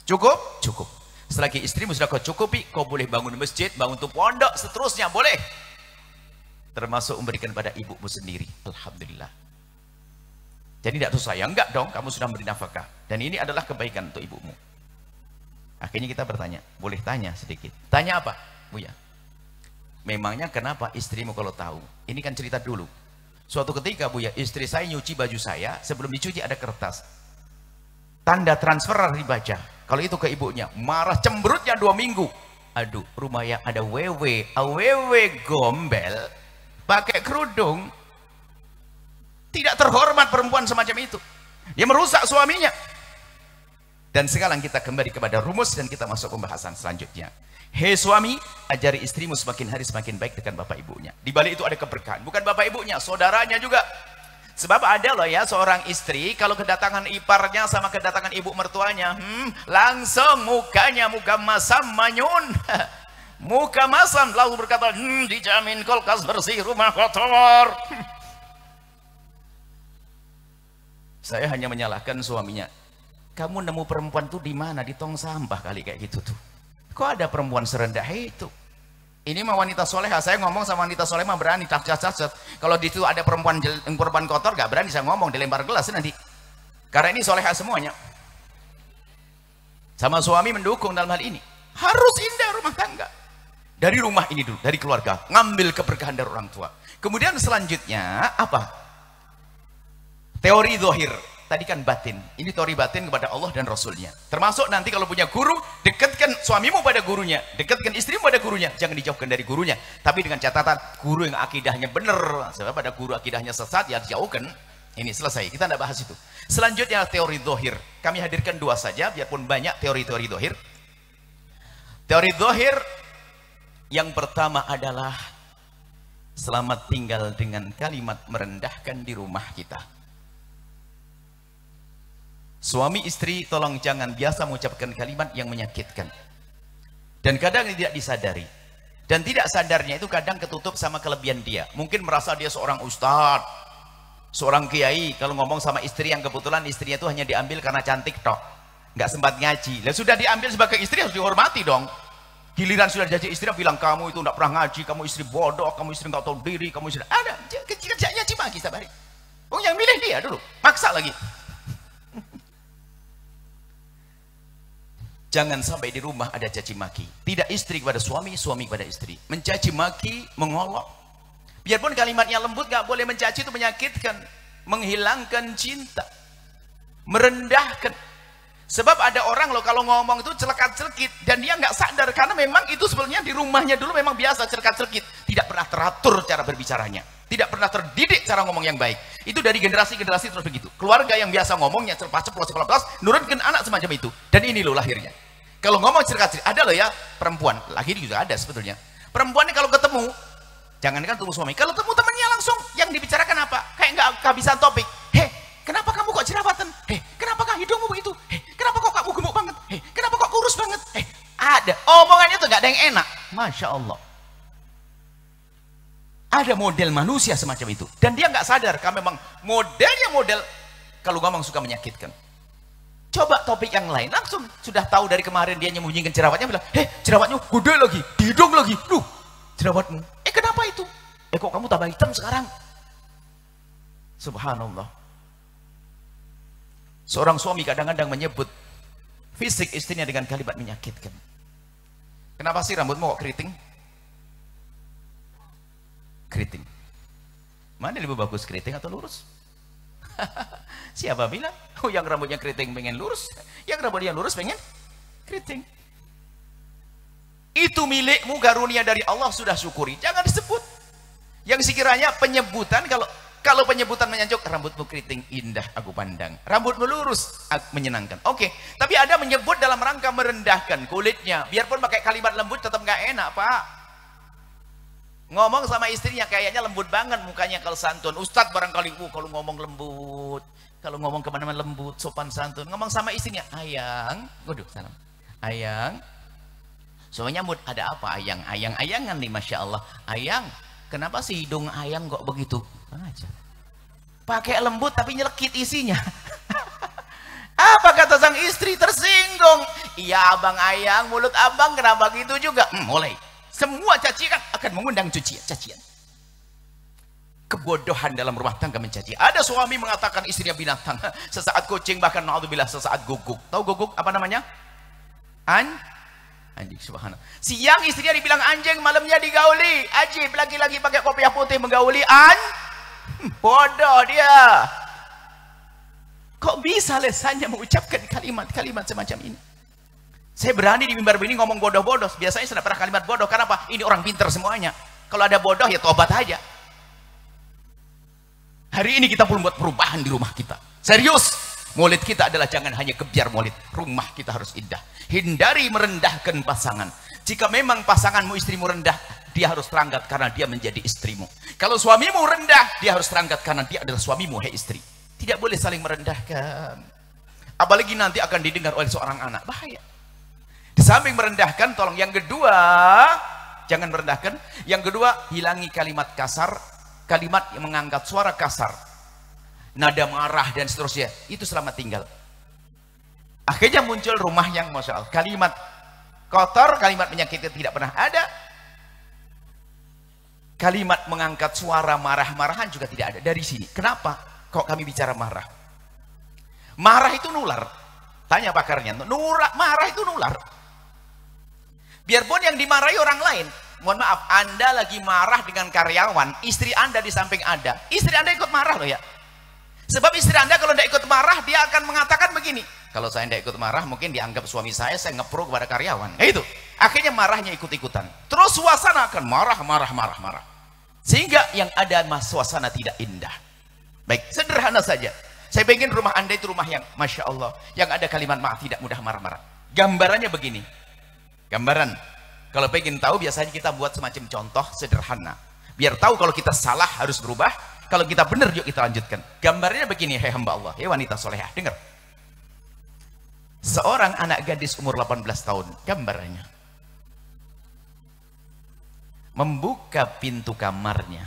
Cukup? Cukup. Selagi istrimu sudah kau cukupi, kau boleh bangun masjid, bangun pondok, seterusnya boleh. Termasuk memberikan pada ibumu sendiri. Alhamdulillah. Jadi tidak dosa. Ya enggak dong, kamu sudah memberi nafkah. Dan ini adalah kebaikan untuk ibumu. Akhirnya kita bertanya, boleh tanya sedikit. Tanya apa, Buya? Memangnya kenapa istrimu kalau tahu? Ini kan cerita dulu. Suatu ketika, Buya, istri saya nyuci baju saya, sebelum dicuci ada kertas. Tanda transfer dibaca. Kalau itu ke ibunya, marah cemberutnya 2 minggu. Aduh, rumahnya ada aww gombel, pakai kerudung. Tidak terhormat perempuan semacam itu. Dia merusak suaminya. Dan sekarang kita kembali kepada rumus dan kita masuk pembahasan selanjutnya. Hei suami, ajari istrimu semakin hari semakin baik dengan bapak ibunya. Di balik itu ada keberkahan. Bukan bapak ibunya, saudaranya juga. Sebab ada loh ya seorang istri, kalau kedatangan iparnya sama kedatangan ibu mertuanya, langsung mukanya muka masam manyun. Muka masam, lalu berkata, dijamin kulkas bersih, rumah kotor. Saya hanya menyalahkan suaminya. Kamu nemu perempuan tuh di mana? Di tong sampah kali kayak gitu tuh. Kok ada perempuan serendah itu? Ini mah wanita soleha. Saya ngomong sama wanita soleha mah berani cacat. Kalau di situ ada perempuan kotor gak berani saya ngomong, dilempar gelas nanti. Karena ini soleha semuanya. Sama suami mendukung dalam hal ini. Harus indah rumah tangga. Dari rumah ini dulu, dari keluarga. Ngambil keberkahan dari orang tua. Kemudian selanjutnya apa? Teori zahir. Tadi kan batin. Ini teori batin kepada Allah dan Rasulnya. Termasuk nanti kalau punya guru, dekatkan suamimu pada gurunya, dekatkan istrimu pada gurunya. Jangan dijauhkan dari gurunya. Tapi dengan catatan guru yang akidahnya benar. Sebab pada guru akidahnya sesat ya dijauhkan. Ini selesai. Kita tidak bahas itu. Selanjutnya teori zahir. Kami hadirkan dua saja, biarpun banyak teori-teori zahir. Teori zahir yang pertama adalah selamat tinggal dengan kalimat merendahkan di rumah kita. Suami istri tolong jangan biasa mengucapkan kalimat yang menyakitkan. Dan kadang tidak disadari. Dan tidak sadarnya itu kadang ketutup sama kelebihan dia. Mungkin merasa dia seorang ustadz, seorang kiai. Kalau ngomong sama istri yang kebetulan istrinya itu hanya diambil karena cantik tok, nggak sempat ngaji. Dan sudah diambil sebagai istri harus dihormati dong. Giliran sudah jadi istri bilang kamu itu nggak pernah ngaji, kamu istri bodoh, kamu istri nggak tahu diri, kamu istri ada kerjanya cimaki sabari. Oh yang milih dia dulu, maksa lagi. Jangan sampai di rumah ada caci maki. Tidak istri kepada suami, suami kepada istri. Mencaci maki, mengolok. Biarpun kalimatnya lembut, gak boleh mencaci, itu menyakitkan. Menghilangkan cinta. Merendahkan. Sebab ada orang loh kalau ngomong itu celekat-celekit. Dan dia gak sadar. Karena memang itu sebenarnya di rumahnya dulu memang biasa celekat-celekit. Tidak pernah teratur cara berbicaranya. Tidak pernah terdidik cara ngomong yang baik. Itu dari generasi-generasi terus begitu. Keluarga yang biasa ngomongnya ceplos-ceplos, nurunkan anak semacam itu. Dan ini loh lahirnya. Kalau ngomong cerita-cerita, ada loh ya perempuan, laki juga ada sebetulnya. Perempuan ini kalau ketemu, jangankan ketemu suami, kalau ketemu temannya langsung yang dibicarakan apa? Kayak nggak kehabisan topik. Heh, kenapa kamu kok jerawatan? Heh, kenapa kok hidungmu begitu? Heh, kenapa kok kamu gemuk banget? Heh, kenapa kok kurus banget? Ada. Omongannya tuh nggak ada yang enak. Masya Allah. Ada model manusia semacam itu. Dan dia nggak sadar, karena memang modelnya model, kalau ngomong suka menyakitkan. Coba topik yang lain, langsung sudah tahu dari kemarin dia nyembunyikan jerawatnya, bilang, jerawatnya gede lagi, di hidung lagi, duh, jerawatmu, kenapa itu? Kok kamu tambah hitam sekarang? Subhanallah. Seorang suami kadang-kadang menyebut fisik istrinya dengan kalimat menyakitkan. Kenapa sih rambutmu kok keriting? Keriting. Mana lebih bagus, keriting atau lurus? Siapa bilang? Oh, yang rambutnya keriting pengen lurus, yang rambutnya lurus pengen keriting. Itu milikmu, karunia dari Allah, sudah syukuri, jangan disebut. Yang sekiranya penyebutan, kalau penyebutan menyanjung, rambutmu keriting indah aku pandang, rambutmu lurus menyenangkan, oke. Tapi ada menyebut dalam rangka merendahkan kulitnya, biarpun pakai kalimat lembut tetap nggak enak, Pak. Ngomong sama istrinya kayaknya lembut banget mukanya kalau santun. Ustadz barangkali kalau ngomong lembut, kalau ngomong kemana-mana lembut, sopan santun. Ngomong sama istrinya, ayang, waduh salam, ayang. Soalnya nyambut, ada apa ayang? Ayang-ayangan nih, masya Allah. Ayang, kenapa sih hidung ayang kok begitu? Aja. Pakai lembut tapi nyelekit isinya. Apa kata sang istri? Tersinggung. Iya abang ayang, mulut abang kenapa gitu juga? Mulai. Semua cacian akan mengundang cacian. Kebodohan dalam rumah tangga mencaci. Ada suami mengatakan istrinya binatang, sesaat kucing, bahkan naudzubillah sesaat guguk. Tahu guguk apa namanya? Anjing, subhanallah. Siang istrinya dibilang anjing, malamnya digauli. Ajib, lagi-lagi pakai kopiah putih menggauli bodoh dia. Kok bisa lesannya mengucapkan kalimat-kalimat semacam ini? Saya berani di mimbar ini ngomong bodoh-bodoh. Biasanya saya tidak pernah kalimat bodoh. Kenapa? Ini orang pintar semuanya. Kalau ada bodoh ya tobat aja. Hari ini kita perlu buat perubahan di rumah kita. Serius. Maulid kita adalah jangan hanya kebiar maulid. Rumah kita harus indah. Hindari merendahkan pasangan. Jika memang pasanganmu, istrimu rendah, dia harus terangkat karena dia menjadi istrimu. Kalau suamimu rendah, dia harus terangkat karena dia adalah suamimu, hai istri. Tidak boleh saling merendahkan. Apalagi nanti akan didengar oleh seorang anak. Bahaya. Di samping merendahkan, tolong yang kedua, jangan merendahkan. Yang kedua, hilangi kalimat kasar, kalimat yang mengangkat suara kasar, nada marah dan seterusnya. Itu selamat tinggal. Akhirnya muncul rumah yang Masya Allah, kalimat kotor, kalimat menyakiti tidak pernah ada, kalimat mengangkat suara marah-marahan juga tidak ada. Dari sini kenapa kok kami bicara marah? Marah itu nular. Tanya pakarnya, marah itu nular. Biarpun yang dimarahi orang lain, mohon maaf, Anda lagi marah dengan karyawan, istri Anda di samping ada, istri Anda ikut marah loh ya. Sebab istri Anda kalau tidak ikut marah, dia akan mengatakan begini, kalau saya tidak ikut marah mungkin dianggap suami saya ngepro kepada karyawan. Itu akhirnya marahnya ikut-ikutan, terus suasana akan marah. Sehingga yang ada suasana tidak indah. Baik, sederhana saja. Saya pengen rumah Anda itu rumah yang Masya Allah, yang ada kalimat maaf, tidak mudah marah-marah. Gambarannya begini. Gambaran, kalau pengen tahu biasanya kita buat semacam contoh sederhana. Biar tahu kalau kita salah harus berubah, kalau kita benar yuk kita lanjutkan. Gambarnya begini, hei hamba Allah, hei wanita solehah, dengar. Seorang anak gadis umur 18 tahun, gambarannya. Membuka pintu kamarnya,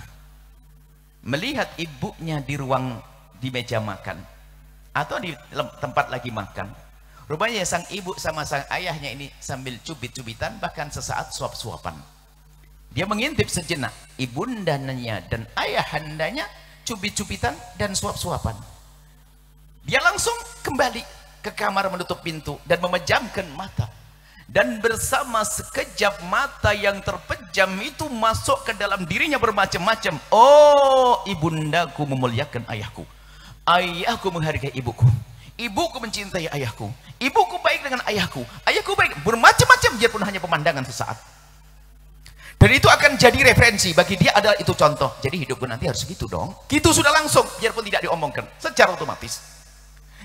melihat ibunya di meja makan atau di tempat lagi makan. Rupanya sang ibu sama sang ayahnya ini sambil cubit-cubitan, bahkan sesaat suap-suapan. Dia mengintip sejenak, ibundanya dan ayahandanya cubit-cubitan dan suap-suapan. Dia langsung kembali ke kamar, menutup pintu dan memejamkan mata. Dan bersama sekejap mata yang terpejam itu masuk ke dalam dirinya bermacam-macam. Oh, ibundaku memuliakan ayahku, ayahku menghargai ibuku, ibuku mencintai ayahku, ibuku baik dengan ayahku, ayahku baik, bermacam-macam, biarpun hanya pemandangan sesaat. Dan itu akan jadi referensi bagi dia, adalah itu contoh. Jadi hidupku nanti harus gitu dong. Gitu sudah langsung, biarpun tidak diomongkan, secara otomatis.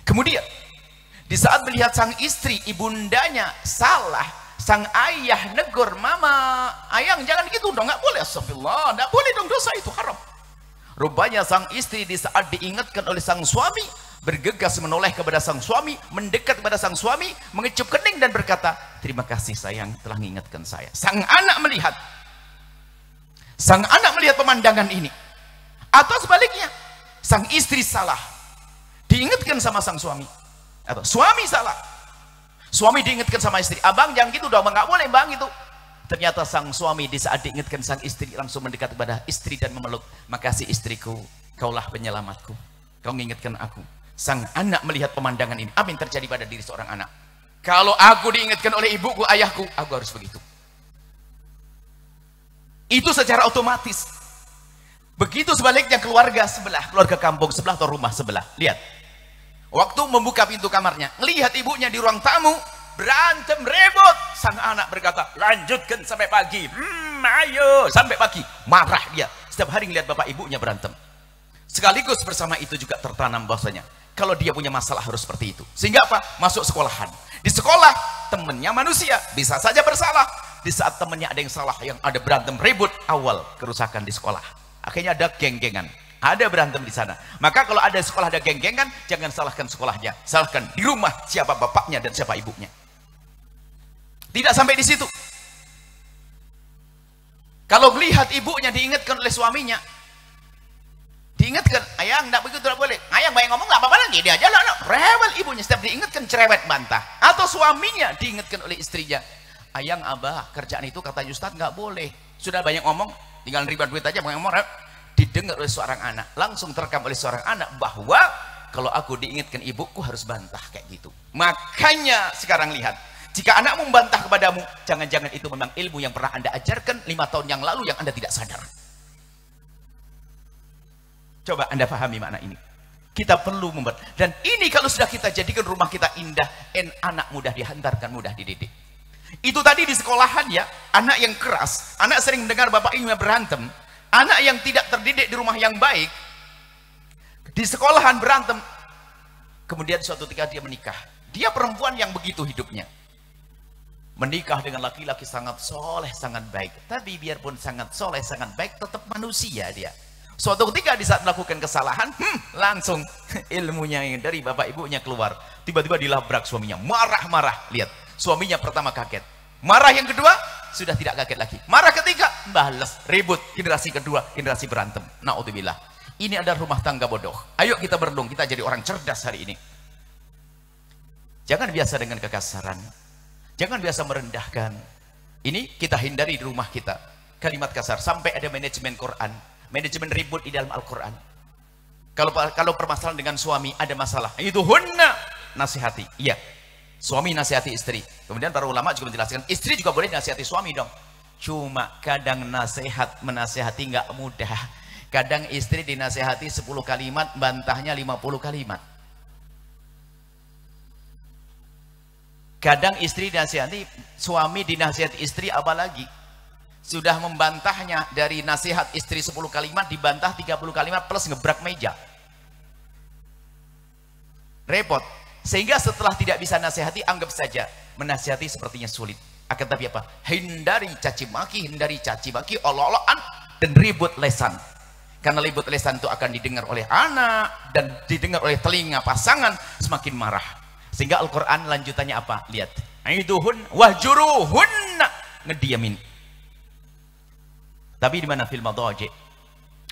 Kemudian di saat melihat sang istri, ibundanya salah, sang ayah negur, mama, ayang jangan gitu dong, nggak boleh, astagfirullah, nggak boleh dong, dosa itu haram. Rupanya sang istri di saat diingatkan oleh sang suami, bergegas menoleh kepada sang suami, mendekat kepada sang suami, mengecup kening dan berkata, terima kasih sayang telah mengingatkan saya. Sang anak melihat pemandangan ini. Atau sebaliknya, sang istri salah, diingatkan sama sang suami. Atau suami salah, suami diingatkan sama istri, abang jangan gitu dong, nggak boleh bang itu. Ternyata sang suami di saat diingatkan sang istri langsung mendekat kepada istri dan memeluk, makasih istriku, kaulah penyelamatku, kau mengingatkan aku. Sang anak melihat pemandangan ini, apa yang terjadi pada diri seorang anak? Kalau aku diingatkan oleh ibuku, ayahku, aku harus begitu. Itu secara otomatis. Begitu sebaliknya keluarga sebelah, keluarga kampung sebelah atau rumah sebelah. Lihat, waktu membuka pintu kamarnya, lihat ibunya di ruang tamu berantem ribut, sang anak berkata, lanjutkan sampai pagi. Ayo sampai pagi. Marah dia setiap hari melihat bapak ibunya berantem. Sekaligus bersama itu juga tertanam bahwasanya kalau dia punya masalah harus seperti itu. Sehingga apa? Masuk sekolahan. Di sekolah temennya manusia, bisa saja bersalah. Di saat temennya ada yang salah, yang ada berantem ribut, awal kerusakan di sekolah. Akhirnya ada geng-gengan, ada berantem di sana. Maka kalau ada sekolah ada geng-gengan, jangan salahkan sekolahnya, salahkan di rumah siapa bapaknya dan siapa ibunya. Tidak sampai di situ. Kalau melihat ibunya diingatkan oleh suaminya, diingatkan, ayang tidak begitu, tidak boleh. Ayang banyak ngomong, nggak apa-apa lagi, dia aja lah, rewel ibunya. Setiap diingatkan cerewet bantah. Atau suaminya diingatkan oleh istrinya, ayang abah kerjaan itu kata Ustadz nggak boleh, sudah banyak ngomong, tinggal riba duit aja, banyak ngomong. Didengar oleh seorang anak, langsung terekam oleh seorang anak bahwa kalau aku diingatkan ibuku harus bantah kayak gitu. Makanya sekarang lihat, jika anak membantah kepadamu, jangan-jangan itu memang ilmu yang pernah Anda ajarkan 5 tahun yang lalu yang Anda tidak sadar. Coba Anda pahami makna ini. Kita perlu membuat, dan ini kalau sudah kita jadikan rumah kita indah, anak mudah dihantarkan, mudah dididik. Itu tadi di sekolahan ya, anak yang keras, anak sering mendengar bapak ibunya berantem, anak yang tidak terdidik di rumah yang baik, di sekolahan berantem, kemudian suatu ketika dia menikah, dia perempuan yang begitu hidupnya, menikah dengan laki-laki sangat soleh, sangat baik, tapi biarpun sangat soleh, sangat baik, tetap manusia dia. Suatu ketika di saat melakukan kesalahan, langsung ilmunya yang dari bapak ibunya keluar, tiba-tiba dilabrak suaminya, marah-marah. Lihat, suaminya pertama kaget, marah yang kedua sudah tidak kaget lagi, marah ketiga balas, ribut, generasi kedua, generasi berantem. Naudzubillah. Ini adalah rumah tangga bodoh. Ayo kita berenung, kita jadi orang cerdas hari ini. Jangan biasa dengan kekasaran, jangan biasa merendahkan. Ini kita hindari di rumah kita, kalimat kasar. Sampai ada manajemen Quran, manajemen ribut di dalam Al-Quran. Kalau permasalahan dengan suami ada masalah, itu hunna, nasihati. Iya, suami nasihati istri. Kemudian para ulama juga menjelaskan, istri juga boleh nasihati suami dong. Cuma kadang menasihati nggak mudah. Kadang istri dinasihati 10 kalimat, bantahnya 50 kalimat. Kadang istri dinasihati, suami dinasihati istri, apalagi sudah membantahnya. Dari nasihat istri 10 kalimat dibantah 30 kalimat plus ngebrak meja, repot. Sehingga setelah tidak bisa nasihati, anggap saja menasihati sepertinya sulit. Akan tapi apa? Hindari caci maki, olok-olokan dan ribut lesan. Karena ribut lesan itu akan didengar oleh anak dan didengar oleh telinga pasangan, semakin marah. Sehingga Al-Quran lanjutannya apa? Lihat, aiduhun wahjuruhunna, ngediamin. Tapi di mana? Fil madaji.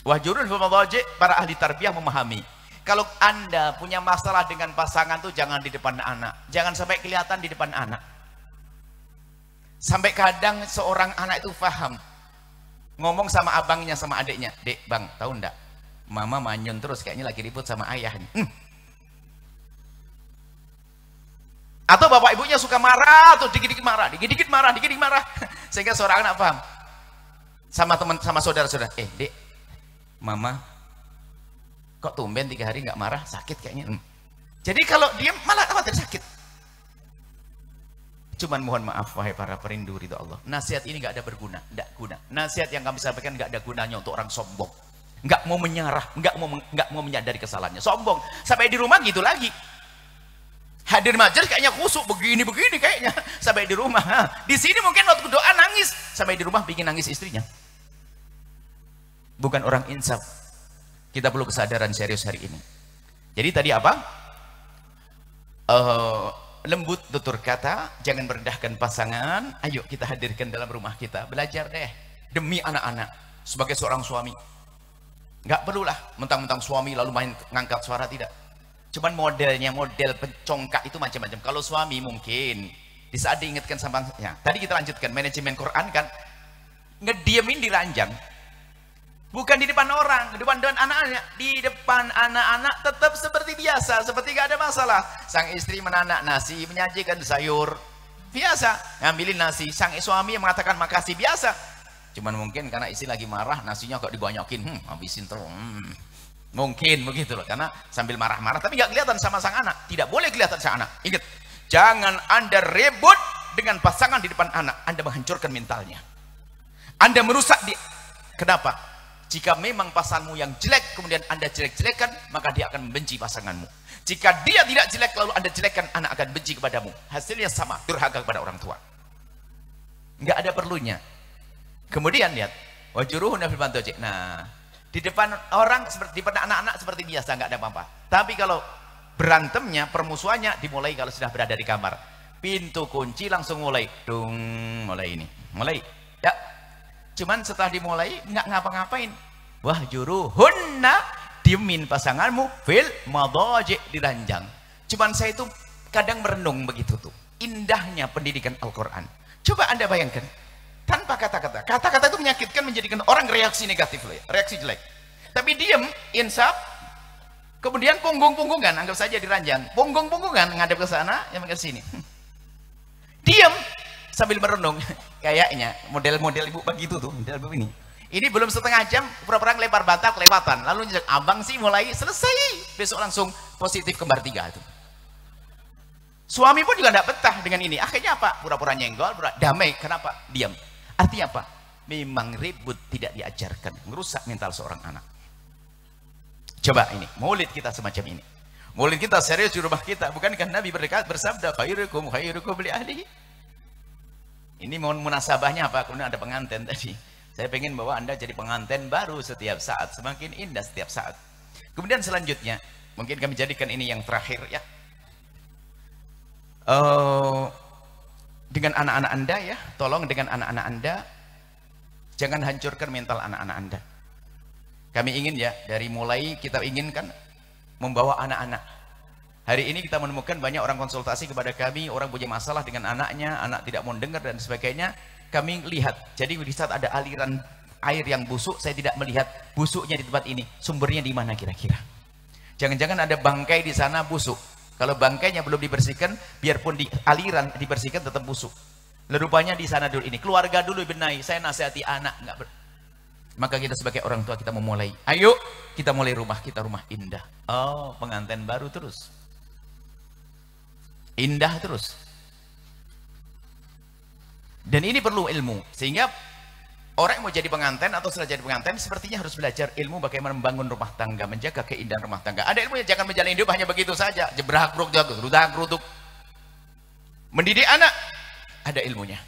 Wahjurun fil madaji. Para ahli tarbiyah memahami, kalau Anda punya masalah dengan pasangan tuh jangan di depan anak, jangan sampai kelihatan di depan anak. Sampai kadang seorang anak itu paham, ngomong sama abangnya sama adiknya, "Dek, bang, tahu ndak? Mama manyun terus, kayaknya lagi ribut sama ayah nih." Atau bapak ibunya suka marah, atau dikit-dikit marah, sehingga seorang anak paham sama teman, sama saudara-saudara, "Dek, mama kok tumben 3 hari nggak marah, sakit kayaknya." Jadi kalau diam malah khawatir sakit. Cuman mohon maaf wahai para perindu ridho Allah, nasihat ini nggak ada berguna, nggak guna. Nasihat yang kami sampaikan nggak ada gunanya untuk orang sombong, nggak mau menyerah, nggak mau menyadari kesalahannya, sombong. Sampai di rumah gitu lagi, hadir majelis kayaknya khusuk, begini kayaknya. Sampai di rumah, di sini mungkin waktu doa nangis, sampai di rumah bikin nangis istrinya. Bukan orang insaf. Kita perlu kesadaran serius hari ini. Jadi tadi apa? Lembut tutur kata, jangan merendahkan pasangan. Ayo kita hadirkan dalam rumah kita, belajar deh demi anak-anak. Sebagai seorang suami, nggak perlulah mentang-mentang suami lalu main ngangkat suara, tidak. Cuman modelnya, model pencongkak itu macam-macam. Kalau suami mungkin di saat diingatkan sama ya, tadi kita lanjutkan manajemen Quran kan, ngediemin di ranjang, bukan di depan orang, di depan anak-anak. Di depan anak-anak tetap seperti biasa, seperti gak ada masalah. Sang istri menanak nasi, menyajikan sayur, biasa, ngambilin nasi. Sang suami yang mengatakan makasih, biasa. Cuman mungkin karena istri lagi marah, nasinya kok dibanyakin, habisin terus. Mungkin begitu loh, karena sambil marah-marah, tapi nggak kelihatan sama sang anak. Tidak boleh kelihatan sang anak. Ingat, jangan Anda ribut dengan pasangan di depan anak. Anda menghancurkan mentalnya, Anda merusak dia. Kenapa? Jika memang pasanganmu yang jelek, kemudian Anda jelek-jelekan, maka dia akan membenci pasanganmu. Jika dia tidak jelek, lalu Anda jelekkan, anak akan benci kepadamu. Hasilnya sama, durhaka kepada orang tua. Nggak ada perlunya. Kemudian lihat, wajuruhunna fil madaji. Nah, di depan orang, di depan anak-anak seperti biasa, nggak ada apa-apa. Tapi kalau berantemnya, permusuhannya dimulai kalau sudah berada di kamar. Pintu kunci langsung mulai, mulai ini, mulai. Ya, cuman setelah dimulai nggak ngapa-ngapain. Wahjuruhunna, diemin pasanganmu fil madaji, di ranjang. Cuman saya itu kadang merenung begitu tuh, indahnya pendidikan Al-Quran. Coba Anda bayangkan, tanpa kata-kata. Kata-kata itu menyakitkan, menjadikan orang reaksi negatif loh ya, reaksi jelek. Tapi diam, insaf, kemudian punggung-punggungan, anggap saja di ranjang, punggung-punggungan ngadep ke sana, yang ke sini. Diam sambil merenung. Kayaknya model-model ibu begitu tuh, model ibu ini. Ini belum setengah jam, pura-pura lempar bata kelewatan. Lalu abang sih mulai selesai, besok langsung positif kembar 3 itu. Suami pun juga tidak betah dengan ini. Akhirnya apa? Pura-pura nyenggol, damai. Kenapa? Diam. Artinya apa? Memang ribut tidak diajarkan, merusak mental seorang anak. Coba ini, maulid kita semacam ini. Maulid kita serius di rumah kita. Bukankah Nabi bersabda, khairukum li ahlihi? Ini mohon munasabahnya apa? Kemudian ada pengantin tadi. Saya pengen bawa Anda jadi pengantin baru setiap saat, semakin indah setiap saat. Kemudian selanjutnya, mungkin kami jadikan ini yang terakhir ya. Dengan anak-anak Anda ya, tolong dengan anak-anak Anda jangan hancurkan mental anak-anak Anda. Kami ingin ya, dari mulai kita inginkan membawa anak-anak Hari ini kita menemukan banyak orang konsultasi kepada kami, orang punya masalah dengan anaknya, anak tidak mau dengar dan sebagainya. Kami lihat, jadi di saat ada aliran air yang busuk, saya tidak melihat busuknya di tempat ini, sumbernya di mana kira-kira. Jangan-jangan ada bangkai di sana busuk. Kalau bangkainya belum dibersihkan, biarpun di aliran dibersihkan tetap busuk. Rupanya di sana dulu ini, keluarga dulu benahi. Saya nasihati anak, maka kita sebagai orang tua kita memulai, ayo kita mulai rumah kita, rumah indah. Oh, pengantin baru terus. Indah terus. Dan ini perlu ilmu, sehingga orang yang mau jadi pengantin atau sudah jadi pengantin sepertinya harus belajar ilmu bagaimana membangun rumah tangga, menjaga keindahan rumah tangga. Ada ilmunya, jangan menjalani hidup hanya begitu saja, jebrak-bruk, mendidik anak ada ilmunya.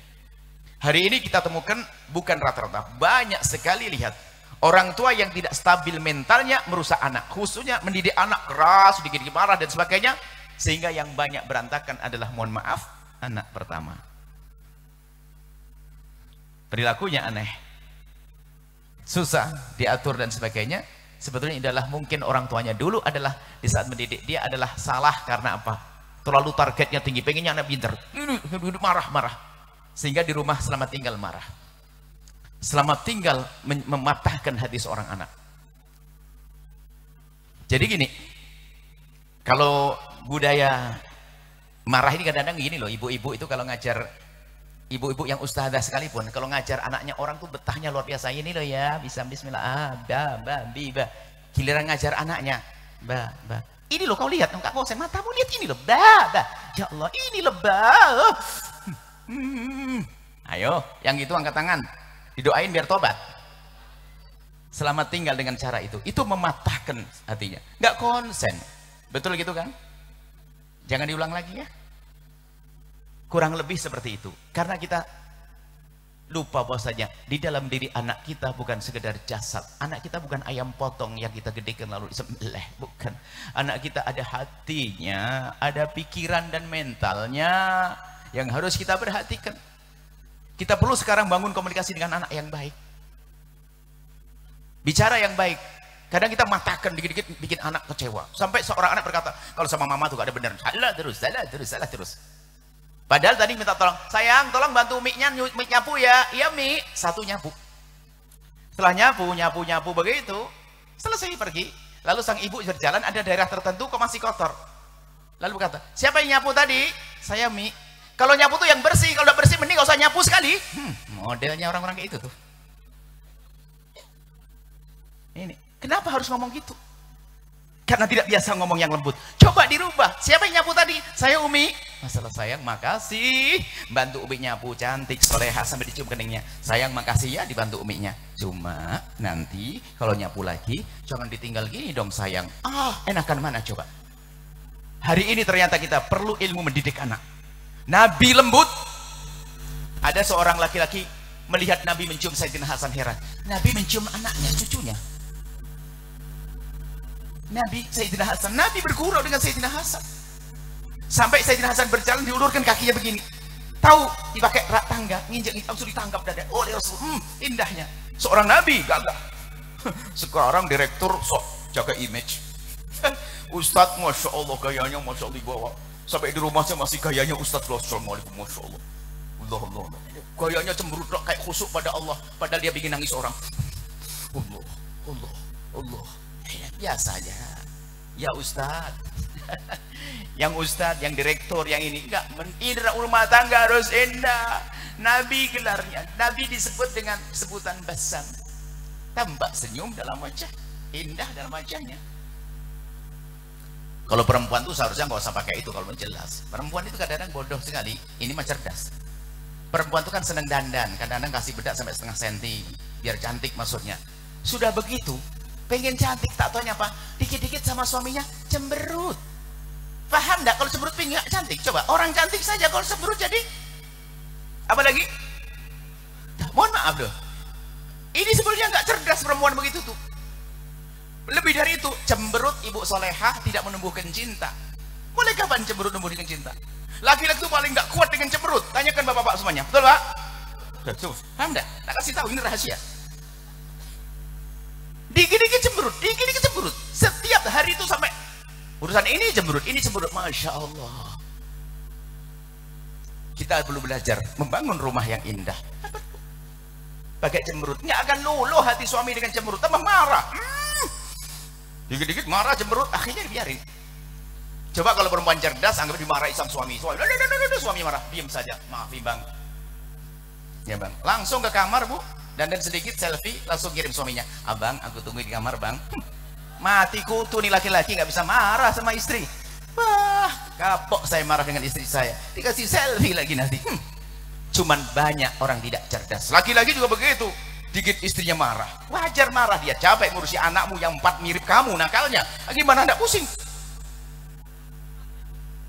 Hari ini kita temukan bukan rata-rata, banyak sekali lihat orang tua yang tidak stabil mentalnya merusak anak, khususnya mendidik anak keras, dikit-dikit marah dan sebagainya, sehingga yang banyak berantakan adalah, mohon maaf, anak pertama. Perilakunya aneh, susah diatur dan sebagainya. Sebetulnya adalah mungkin orang tuanya dulu adalah di saat mendidik dia adalah salah karena apa? Terlalu targetnya tinggi, pengennya anak pintar, marah-marah, sehingga di rumah selamat tinggal marah, selamat tinggal mematahkan hati seorang anak. Jadi gini, kalau budaya marah ini kadang-kadang gini loh, ibu-ibu itu kalau ngajar, ibu-ibu yang ustazah sekalipun kalau ngajar anaknya orang tuh betahnya luar biasa. Ini loh ya, bisa bismillah, giliran ngajar anaknya, ini loh kau lihat, enggak kau saya matamu lihat ini loh, ya Allah ini loh, ayo yang itu angkat tangan, didoain biar tobat, selamat tinggal dengan cara itu mematahkan hatinya, nggak konsen. Betul gitu kan? Jangan diulang lagi ya. Kurang lebih seperti itu. Karena kita lupa bahwasanya di dalam diri anak kita bukan sekedar jasad. Anak kita bukan ayam potong yang kita gedekan lalu disembelih, bukan. Anak kita ada hatinya, ada pikiran dan mentalnya yang harus kita perhatikan. Kita perlu sekarang bangun komunikasi dengan anak yang baik. Bicara yang baik. Kadang kita matahkan dikit-dikit bikin anak kecewa. Sampai seorang anak berkata, kalau sama mama tuh gak ada benar. Salah terus. Padahal tadi minta tolong, sayang tolong bantu Mik nyapu ya. Iya Mik, satu nyapu. Setelah nyapu begitu, selesai pergi. Lalu sang ibu berjalan, ada daerah tertentu kok masih kotor. Lalu berkata, siapa yang nyapu tadi? Saya Mik. Kalau nyapu tuh yang bersih, kalau udah bersih mending gak usah nyapu sekali. Modelnya orang-orang kayak itu tuh. Ini. Kenapa harus ngomong gitu? Karena tidak biasa ngomong yang lembut. Coba dirubah. Siapa yang nyapu tadi? Saya Umi. Masalah sayang, makasih. Bantu Umi nyapu, cantik, soleha sampai dicium keningnya. Sayang, makasih ya dibantu Uminya. Cuma nanti kalau nyapu lagi, jangan ditinggal gini dong sayang. Enakan mana coba? Hari ini ternyata kita perlu ilmu mendidik anak. Nabi lembut. Ada seorang laki-laki melihat Nabi mencium Sayyidina Hasan, heran. Nabi mencium anaknya, cucunya. Sayyidina Hasan, Nabi bergurau dengan Sayyidina Hasan sampai Sayyidina Hasan berjalan diulurkan kakinya begini, tahu dipakai rak tangga, nginjek langsung ditangkap dada oleh Rasul. Indahnya seorang Nabi gagah. Sekarang direktur sok jaga image. Ustadz, masya Allah gayanya, masya Allah dibawa sampai di rumah saya masih gayanya Ustadz. Assalamualaikum, masya Allah. Allah. Gayanya cemberut kayak khusuk pada Allah, padahal dia bikin nangis orang. Allah. Biasa aja ya Ustadz. Yang Ustadz, yang direktur, yang ini enggak, indah rumah tangga harus indah. Nabi gelarnya, Nabi disebut dengan sebutan basam, tampak senyum dalam wajah, indah dalam wajahnya. Kalau perempuan tuh seharusnya nggak usah pakai itu. Kalau jelas perempuan itu kadang-kadang bodoh sekali, ini mah cerdas. Perempuan itu kan seneng dandan, kadang-kadang kasih bedak sampai setengah senti biar cantik maksudnya. Sudah begitu pengen cantik, tak taunya apa, dikit-dikit sama suaminya cemberut. Paham enggak? Kalau cemberut pengen gak cantik, coba orang cantik saja kalau cemberut jadi apalagi. Mohon maaf loh, ini sebenarnya nggak cerdas perempuan begitu tuh. Lebih dari itu, cemberut ibu solehah tidak menumbuhkan cinta. Mulai kapan cemberut menumbuhkan cinta? Laki-laki itu paling nggak kuat dengan cemberut. Tanyakan bapak-bapak semuanya, betul pak? Paham enggak? Tak kasih tahu, ini rahasia. Dikit-dikit cemberut, setiap hari itu sampai Urusan ini cemberut, Masya Allah. Kita perlu belajar membangun rumah yang indah. Pakai cemberut, nggak akan luluh hati suami dengan cemberut, tambah marah. Dikit-dikit marah, cemberut, akhirnya biarin. Coba kalau perempuan cerdas, anggap dimarahi sang suami. Suami marah, diam saja. Maafin bang. Ya bang, langsung ke kamar bu, dan sedikit selfie, langsung kirim suaminya. Abang, aku tunggu di kamar bang. Mati kutu nih laki-laki, nggak bisa marah sama istri. Wah, kapok saya marah dengan istri saya. Dikasih selfie lagi nanti. Cuman banyak orang tidak cerdas. Laki-laki juga begitu. Dikit istrinya marah, wajar marah, dia capek ngurusi anakmu yang 4 mirip kamu nakalnya. Gimana anda pusing?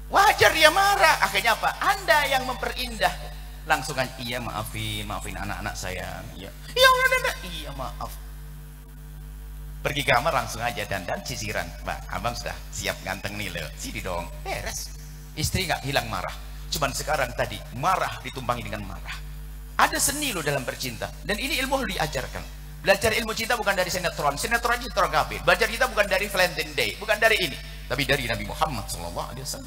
Wajar dia marah. Akhirnya apa? Anda yang memperindah. Langsung kan, iya maafin anak-anak saya. Iya, iya maaf. Pergi kamar langsung aja dandan sisiran. Mbak, abang sudah siap ganteng nih loh. Sini dong, beres. Istri nggak hilang marah. Cuman sekarang tadi marah ditumpangi dengan marah. Ada seni loh dalam bercinta, dan ini ilmu diajarkan. Belajar ilmu cinta bukan dari sinetron sinetron kabeh. Belajar kita bukan dari Valentine Day, bukan dari ini, tapi dari Nabi Muhammad SAW.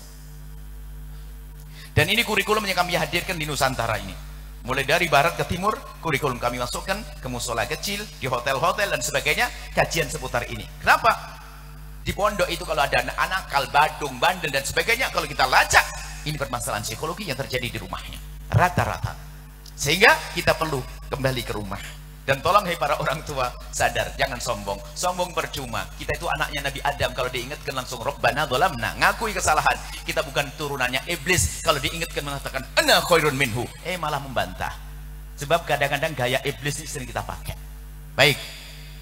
Dan ini kurikulum yang kami hadirkan di Nusantara ini. Mulai dari barat ke timur, kurikulum kami masukkan ke musola kecil, di hotel-hotel dan sebagainya, kajian seputar ini. Kenapa? Di pondok itu kalau ada anak-anak, badung, bandel dan sebagainya, kalau kita lacak, ini permasalahan psikologi yang terjadi di rumahnya. Rata-rata. Sehingga kita perlu kembali ke rumah. Dan tolong hei para orang tua, sadar, jangan sombong. Sombong percuma. Kita itu anaknya Nabi Adam, kalau diingatkan langsung Rabbana dzalamna, ngakui kesalahan. Kita bukan turunannya iblis, kalau diingatkan mengatakan ana khairun minhu, malah membantah. Sebab kadang-kadang gaya iblis ini sering kita pakai. Baik,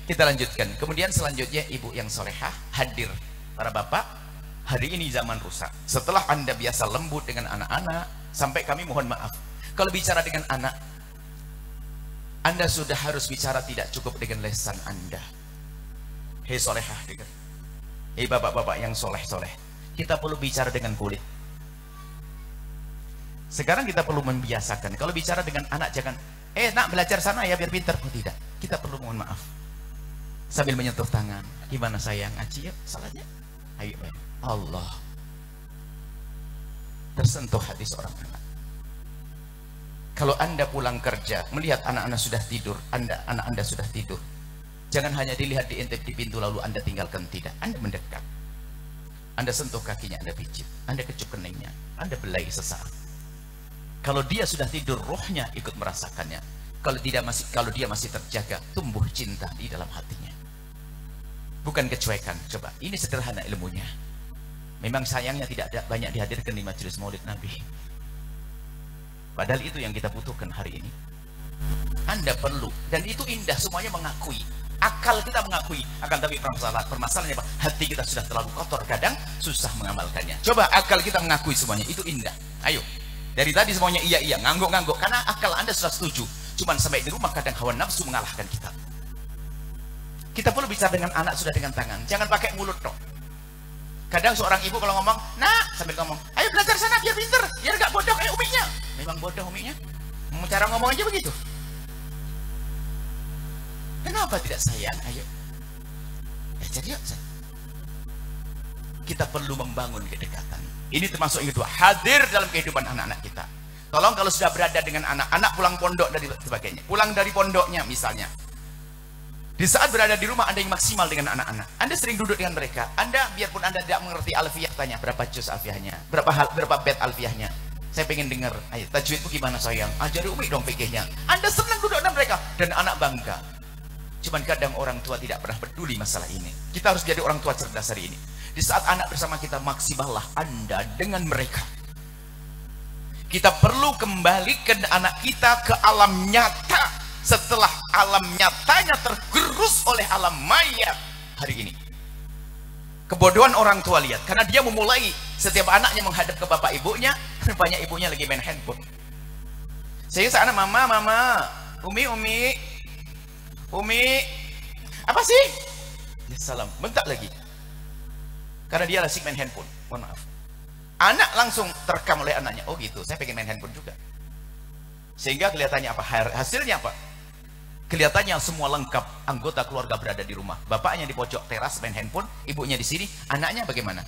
kita lanjutkan. Kemudian selanjutnya ibu yang solehah hadir. Para bapak, hari ini zaman rusak. Setelah Anda biasa lembut dengan anak-anak, sampai kami mohon maaf, kalau bicara dengan anak, Anda sudah harus bicara tidak cukup dengan lesan Anda. Hei solehah, dengar. Hei bapak-bapak yang soleh-soleh, kita perlu bicara dengan kulit. Sekarang kita perlu membiasakan, kalau bicara dengan anak jangan, nak belajar sana ya biar pintar. Oh tidak, kita perlu mohon maaf. Sambil menyentuh tangan, gimana sayang, ngaji ya, salahnya. Ayo, Allah. Tersentuh hati seorang anak. Kalau Anda pulang kerja, melihat anak-anak sudah tidur, anak Anda sudah tidur, jangan hanya dilihat diintip di pintu lalu Anda tinggalkan, tidak. Anda mendekat, Anda sentuh kakinya, Anda pijit, Anda kecup keningnya, Anda belai sesaat. Kalau dia sudah tidur, rohnya ikut merasakannya. Kalau dia masih terjaga, tumbuh cinta di dalam hatinya. Bukan kecuekan. Coba, ini sederhana ilmunya. Memang sayangnya tidak ada banyak dihadirkan di majelis Maulid Nabi. Padahal itu yang kita butuhkan hari ini. Anda perlu, dan itu indah, semuanya mengakui. Akal kita mengakui, akan tapi permasalahannya apa? Hati kita sudah terlalu kotor, kadang susah mengamalkannya. Coba akal kita mengakui semuanya, itu indah. Ayo, dari tadi semuanya iya, ngangguk-ngangguk, karena akal Anda sudah setuju. Cuman sampai di rumah kadang hawa nafsu mengalahkan kita. Kita perlu bicara dengan anak sudah dengan tangan, jangan pakai mulut dong. Kadang seorang ibu kalau ngomong, nak, sambil ngomong, ayo belajar sana biar pinter, biar gak bodoh kayak umiknya. Memang bodoh umiknya, cara ngomong aja begitu. Kenapa tidak sayang? Ayo, jadi yuk. Kita perlu membangun kedekatan. Ini termasuk yang kedua, hadir dalam kehidupan anak-anak kita. Tolong kalau sudah berada dengan anak-anak pulang pondok dan sebagainya, pulang dari pondoknya misalnya, di saat berada di rumah Anda yang maksimal dengan anak-anak. Anda sering duduk dengan mereka. Anda biarpun Anda tidak mengerti alfiyah, tanya berapa juz alfiyahnya, berapa bait alfiyahnya. Saya pengen dengar. Ayo, tajwidmu gimana sayang? Ajari Umi dong fikihnya. Anda senang duduk dengan mereka dan anak bangga. Cuman kadang orang tua tidak pernah peduli masalah ini. Kita harus jadi orang tua cerdas hari ini. Di saat anak bersama kita, maksimallah Anda dengan mereka. Kita perlu kembalikan anak kita ke alam nyata. Setelah alam nyatanya tergerus oleh alam maya hari ini. Kebodohan orang tua, lihat, karena dia memulai setiap anaknya menghadap ke bapak ibunya, banyak ibunya lagi main handphone. Sehingga anak mama, umi, apa sih? Ya salam, bentak lagi. Karena dia asik main handphone. Mohon maaf. Anak langsung terekam oleh anaknya. Oh gitu, saya pengen main handphone juga. Sehingga kelihatannya apa? Hasilnya apa? Kelihatannya semua lengkap, anggota keluarga berada di rumah. Bapaknya di pojok teras main handphone, ibunya di sini. Anaknya bagaimana?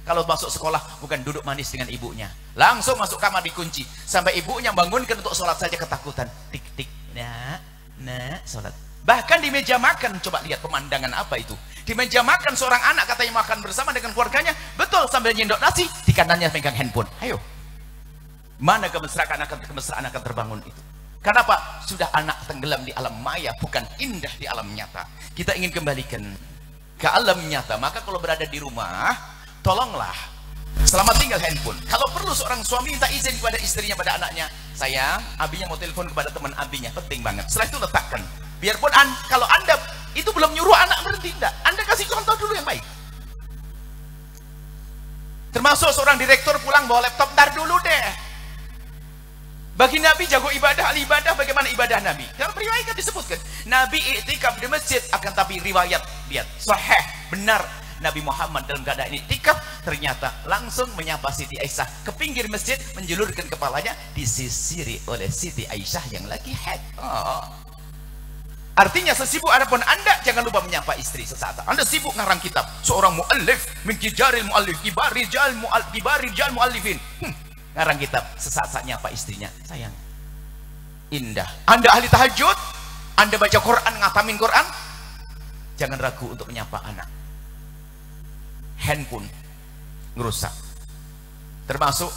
Kalau masuk sekolah bukan duduk manis dengan ibunya, langsung masuk kamar dikunci. Sampai ibunya bangunkan untuk sholat saja ketakutan. Tik tik, nak sholat. Bahkan di meja makan, coba lihat pemandangan apa itu. Di meja makan seorang anak katanya makan bersama dengan keluarganya, betul, sambil nyendok nasi, di kanannya pegang handphone. Ayo, mana kemesraan akan terbangun itu? Kenapa? Sudah anak tenggelam di alam maya, bukan indah di alam nyata. Kita ingin kembalikan ke alam nyata. Maka kalau berada di rumah, tolonglah selamat tinggal handphone. Kalau perlu seorang suami minta izin kepada istrinya, pada anaknya, sayang, abinya mau telepon kepada teman abinya, penting banget. Setelah itu letakkan. Biarpun kalau anda itu belum nyuruh anak berhenti, tidak, anda kasih contoh dulu yang baik. Termasuk seorang direktur pulang bawa laptop, ntar dulu deh. Bagi Nabi jago ibadah, ahli ibadah, bagaimana ibadah Nabi? Dalam riwayat kan disebutkan, Nabi iktikaf di masjid, akan tapi riwayat lihat sahih, benar, Nabi Muhammad dalam keadaan iktikaf ternyata langsung menyapa Siti Aisyah ke pinggir masjid, menjulurkan kepalanya, disisiri oleh Siti Aisyah yang lagi haid. Artinya sesibuk adapun anda, jangan lupa menyapa istri sesaat. Anda sibuk ngarang kitab, seorang muallif min kijaril muallif, kibarijal muallifin, ngarang kitab, sesaat-saat nyapa istrinya, sayang, indah. Anda ahli tahajud, anda baca Quran, ngatamin Quran, jangan ragu untuk menyapa anak. Handphone ngerusak. Termasuk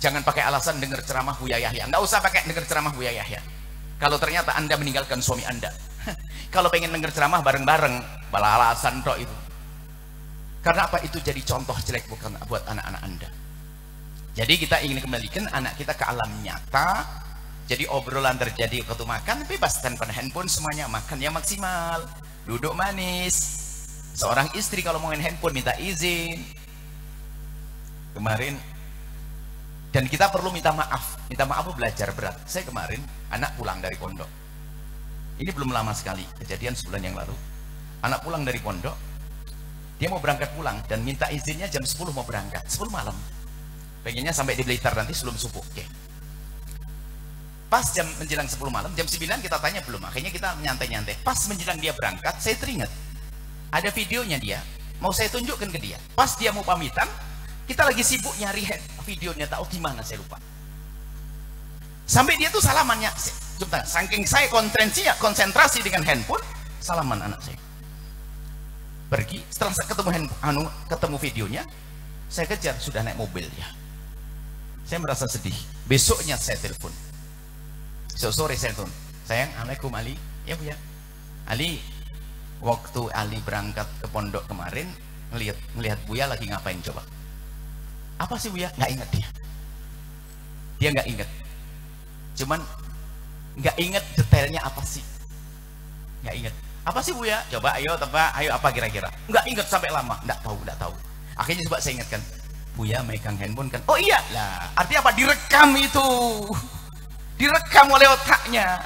jangan pakai alasan dengar ceramah Buya Yahya. Nggak usah pakai dengar ceramah Buya Yahya. Kalau ternyata anda meninggalkan suami anda, kalau pengen dengar ceramah bareng-bareng, malah alasan toh itu. Karena apa? Itu jadi contoh jelek bukan buat anak-anak anda. Jadi kita ingin kembalikan anak kita ke alam nyata. Jadi obrolan terjadi waktu makan, bebas tanpa handphone, semuanya makan yang maksimal, duduk manis. Seorang istri kalau mau main handphone minta izin. Kemarin, dan kita perlu minta maaf belajar berat. Saya kemarin anak pulang dari pondok. Ini belum lama sekali, kejadian sebulan yang lalu. Anak pulang dari pondok, dia mau berangkat pulang dan minta izinnya jam 10 mau berangkat, 10 malam. Pengennya sampai di Blitar nanti sebelum subuh. Oke. Pas jam menjelang 10 malam, jam 9 kita tanya belum. Akhirnya kita nyantai-nyantai. Pas menjelang dia berangkat, saya teringat ada videonya dia. Mau saya tunjukkan ke dia. Pas dia mau pamitan, kita lagi sibuk nyari videonya, tahu di mana saya lupa. Sampai dia tuh salamannya. Saking saya konsentrasi dengan handphone, salaman anak saya. Pergi, setelah saya ketemu videonya, saya kejar, sudah naik mobil ya. Saya merasa sedih. Besoknya saya telepon. Sore saya telepon. Sayang, Assalamualaikum Ali. Ya Bu ya. Ali, waktu Ali berangkat ke pondok kemarin, ngelihat Buya lagi ngapain coba? Apa sih Buya? Nggak ingat dia. Dia nggak ingat. Cuman nggak ingat detailnya apa sih? Nggak ingat. Apa sih Buya? Coba ayo tebak, ayo apa kira-kira? Nggak ingat sampai lama. Nggak tahu. Akhirnya coba saya ingatkan. Buya megang handphone kan? Oh iya lah, artinya apa? Direkam itu, direkam oleh otaknya.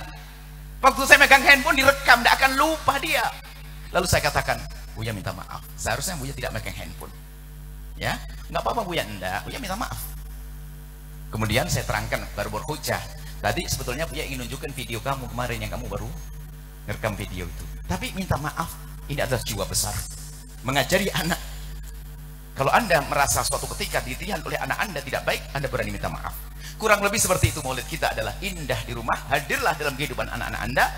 Waktu saya megang handphone direkam, tidak akan lupa dia. Lalu saya katakan, Buya minta maaf. Seharusnya Buya tidak megang handphone. Ya, nggak apa-apa Buya, enggak. Buya minta maaf. Kemudian saya terangkan, baru berhujah. Tadi sebetulnya Buya ingin nunjukkan video kamu kemarin yang kamu baru ngerekam video itu. Tapi minta maaf, ini adalah jiwa besar. Mengajari anak. Kalau anda merasa suatu ketika dilihat oleh anak anda tidak baik, anda berani minta maaf. Kurang lebih seperti itu. Maulid kita adalah indah di rumah. Hadirlah dalam kehidupan anak-anak anda.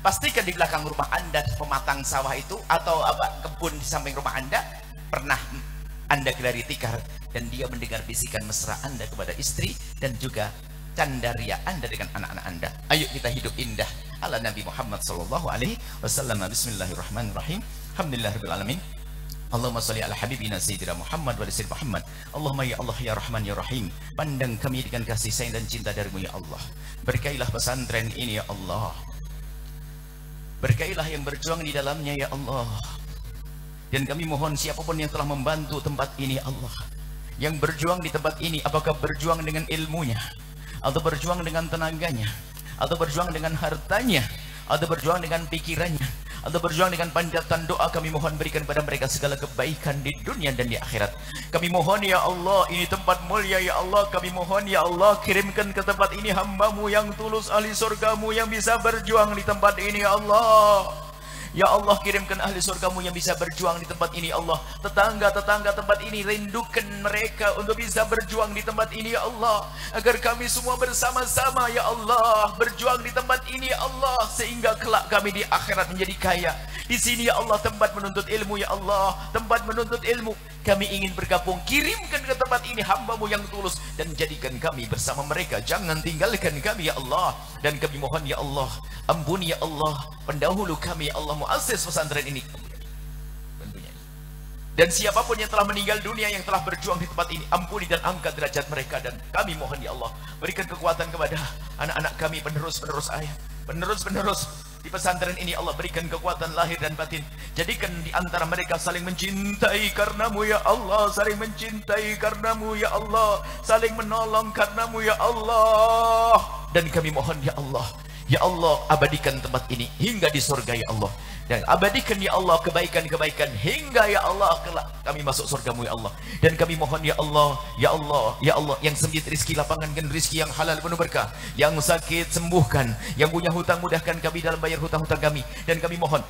Pastikan di belakang rumah anda pematang sawah itu atau kebun di samping rumah anda pernah anda gelari tikar dan dia mendengar bisikan mesra anda kepada istri dan juga candaria anda dengan anak-anak anda. Ayo kita hidup indah ala Nabi Muhammad sallallahu alaihi wasallam. Bismillahirrahmanirrahim. Alhamdulillahirabbil alamin. Allahumma sholli ala habibina sayyidina Muhammad wa sayyidina Muhammad. Allahumma ya Allah ya Rahman ya Rahim, pandang kami dengan kasih sayang dan cinta darimu ya Allah. Berkailah pesantren ini ya Allah. Berkailah yang berjuang di dalamnya ya Allah. Dan kami mohon siapapun yang telah membantu tempat ini ya Allah, yang berjuang di tempat ini, apakah berjuang dengan ilmunya, atau berjuang dengan tenaganya, atau berjuang dengan hartanya, atau berjuang dengan pikirannya, untuk berjuang dengan panjatan doa. Kami mohon berikan pada mereka segala kebaikan di dunia dan di akhirat. Kami mohon ya Allah, ini tempat mulia ya Allah, kami mohon ya Allah, kirimkan ke tempat ini hamba-Mu yang tulus, ahli surga-Mu yang bisa berjuang di tempat ini ya Allah. Ya Allah, kirimkan ahli surga-Mu yang bisa berjuang di tempat ini Allah. Tetangga-tetangga tempat ini, rindukan mereka untuk bisa berjuang di tempat ini ya Allah, agar kami semua bersama-sama ya Allah berjuang di tempat ini ya Allah, sehingga kelak kami di akhirat menjadi kaya. Di sini ya Allah tempat menuntut ilmu ya Allah, tempat menuntut ilmu. Kami ingin bergabung, kirimkan ke tempat ini hamba-Mu yang tulus, dan jadikan kami bersama mereka. Jangan tinggalkan kami ya Allah. Dan kami mohon ya Allah, ampuni ya Allah pendahulu kami ya Allah, muassis pesantren ini. Dan siapapun yang telah meninggal dunia, yang telah berjuang di tempat ini, ampuni dan angkat derajat mereka. Dan kami mohon ya Allah, berikan kekuatan kepada anak-anak kami, penerus-penerus ayah, penerus-penerus di pesantren ini Allah, berikan kekuatan lahir dan batin. Jadikan di antara mereka saling mencintai karenamu ya Allah, saling mencintai karenamu ya Allah, saling menolong karenamu ya Allah. Dan kami mohon ya Allah, ya Allah, abadikan tempat ini hingga di surga ya Allah. Dan abadikan ya Allah kebaikan-kebaikan hingga ya Allah kelak kami masuk surga-Mu ya Allah. Dan kami mohon ya Allah, ya Allah, ya Allah, yang sempit rezeki lapangkan rezeki yang halal penuh berkah, yang sakit sembuhkan, yang punya hutang mudahkan kami dalam bayar hutang-hutang kami. Dan kami mohon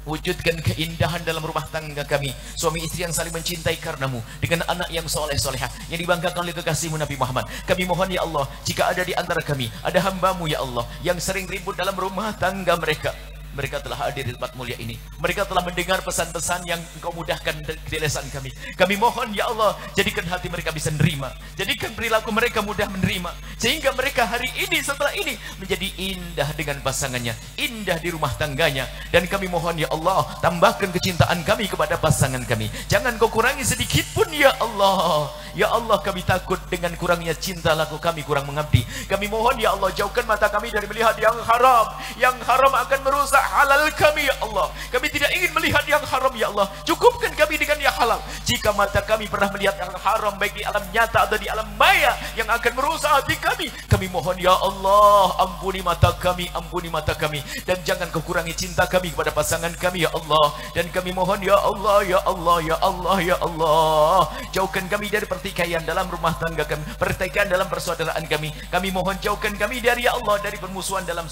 wujudkan keindahan dalam rumah tangga kami, suami istri yang saling mencintai karenamu, dengan anak yang soleh-solehah yang dibanggakan oleh kekasih-Mu Nabi Muhammad. Kami mohon ya Allah, jika ada di antara kami ada hamba-Mu ya Allah yang sering ribut dalam rumah tangga mereka, mereka telah hadir di tempat mulia ini, mereka telah mendengar pesan-pesan yang Engkau mudahkan di lisan kami. Kami mohon ya Allah, jadikan hati mereka bisa menerima, jadikan perilaku mereka mudah menerima, sehingga mereka hari ini setelah ini menjadi indah dengan pasangannya, indah di rumah tangganya. Dan kami mohon ya Allah, tambahkan kecintaan kami kepada pasangan kami, jangan Kau kurangi sedikit pun ya Allah. Ya Allah, kami takut dengan kurangnya cinta laku kami kurang mengabdi. Kami mohon ya Allah, jauhkan mata kami dari melihat yang haram. Yang haram akan merusak halal kami ya Allah. Kami tidak ingin melihat yang haram ya Allah, cukupkan kami dengan yang halal. Jika mata kami pernah melihat yang haram, baik di alam nyata atau di alam maya, yang akan merusak hati kami mohon ya Allah, ampuni mata kami, ampuni mata kami. Dan jangan Kau kurangi cinta kami kepada pasangan kami ya Allah. Dan kami mohon ya Allah, ya Allah, ya Allah, ya Allah, jauhkan kami dari pertikaian dalam rumah tangga kami, pertikaian dalam persaudaraan kami. Kami mohon jauhkan kami dari ya Allah, dari permusuhan dalam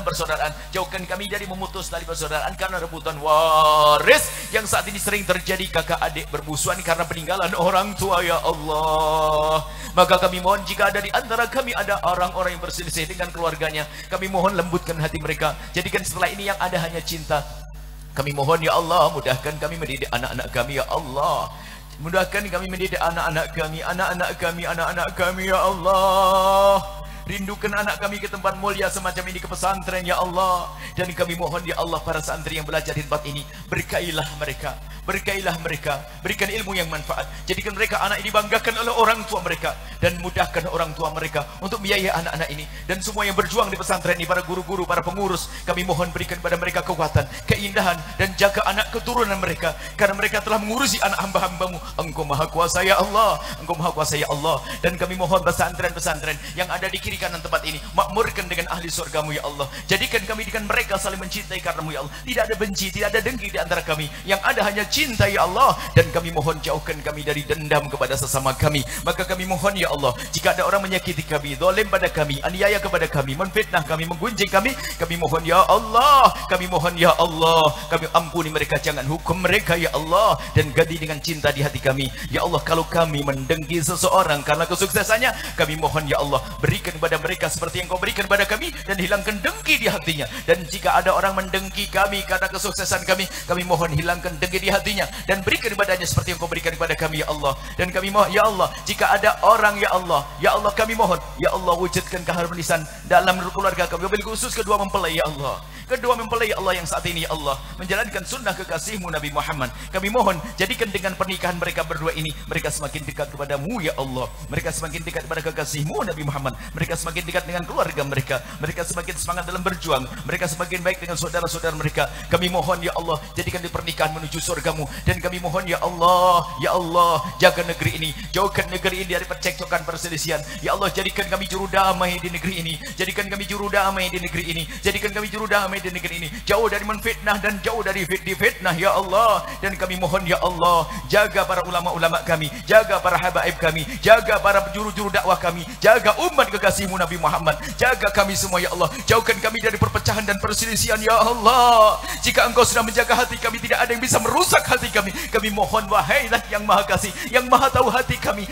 persaudaraan. Jauhkan kami dari memutus tali persaudaraan karena rebutan waris yang saat ini sering terjadi, kakak adik bermusuhan karena peninggalan orang tua ya Allah. Maka kami mohon, jika ada di antara kami ada orang-orang yang berselisih dengan keluarganya, kami mohon lembutkan hati mereka, jadikan setelah ini yang ada hanya cinta. Kami mohon ya Allah, mudahkan kami mendidik anak-anak kami ya Allah. Mudahkan kami mendidik anak-anak kami, anak-anak kami, anak-anak kami ya Allah. Rindukan anak kami ke tempat mulia semacam ini, ke pesantren ya Allah. Dan kami mohon ya Allah, para santri yang belajar di tempat ini, berkailah mereka, berkailah mereka, berikan ilmu yang manfaat, jadikan mereka anak ini banggakan oleh orang tua mereka, dan mudahkan orang tua mereka untuk biaya anak-anak ini. Dan semua yang berjuang di pesantren ini, para guru-guru, para pengurus, kami mohon berikan kepada mereka kekuatan, keindahan, dan jaga anak keturunan mereka, karena mereka telah mengurusi anak hamba-hamba-Mu. Engkau maha kuasa ya Allah, Engkau maha kuasa ya Allah. Dan kami mohon pesantren-pesantren yang ada di kiri kanan tempat ini, makmurkan dengan ahli surga-Mu ya Allah. Jadikan kami dengan mereka saling mencintai karena-Mu ya Allah. Tidak ada benci, tidak ada dengki di antara kami, yang ada hanya cinta ya Allah. Dan kami mohon jauhkan kami dari dendam kepada sesama kami. Maka kami mohon ya Allah, jika ada orang menyakiti kami, zalim pada kami, aniaya kepada kami, menfitnah kami, menggunjing kami mohon ya Allah, kami mohon ya Allah, kami ampuni mereka, jangan hukum mereka ya Allah. Dan ganti dengan cinta di hati kami ya Allah. Kalau kami mendengki seseorang karena kesuksesannya, kami mohon ya Allah, berikan kepada mereka seperti yang Kau berikan kepada kami, dan hilangkan dengki di hatinya. Dan jika ada orang mendengki kami karena kesuksesan kami mohon hilangkan dengki di hatinya, dan berikan kepadanya seperti yang Kau berikan kepada kami ya Allah. Dan kami mohon ya Allah, jika ada orang ya Allah kami mohon ya Allah, wujudkan keharmonisan dalam keluarga kami, wabil khusus kedua mempelai ya Allah, kedua mempelai ya Allah yang saat ini ya Allah menjalankan sunnah kekasih-Mu Nabi Muhammad. Kami mohon jadikan dengan pernikahan mereka berdua ini, mereka semakin dekat kepada-Mu ya Allah, mereka semakin dekat kepada kekasih-Mu Nabi Muhammad, mereka semakin dekat dengan keluarga mereka, mereka semakin semangat dalam berjuang, mereka semakin baik dengan saudara-saudara mereka. Kami mohon ya Allah, jadikan di pernikahan menuju surga kamu. Dan kami mohon ya Allah, jaga negeri ini, jauhkan negeri ini dari percekcokan perselisihan. Ya Allah, jadikan kami juru damai di negeri ini, jadikan kami juru damai di negeri ini, jadikan kami juru damai di negeri ini, jauh dari menfitnah dan jauh dari difitnah ya Allah. Dan kami mohon ya Allah, jaga para ulama-ulama kami, jaga para habaib kami, jaga para juru-juru dakwah kami, jaga umat kekasihmu Nabi Muhammad, jaga kami semua ya Allah. Jauhkan kami dari perpecahan dan perselisihan ya Allah. Jika Engkau sudah menjaga hati kami, tidak ada yang bisa merusak hati kami. Kami mohon wahai Zat yang Maha Kasih, yang Maha tahu hati kami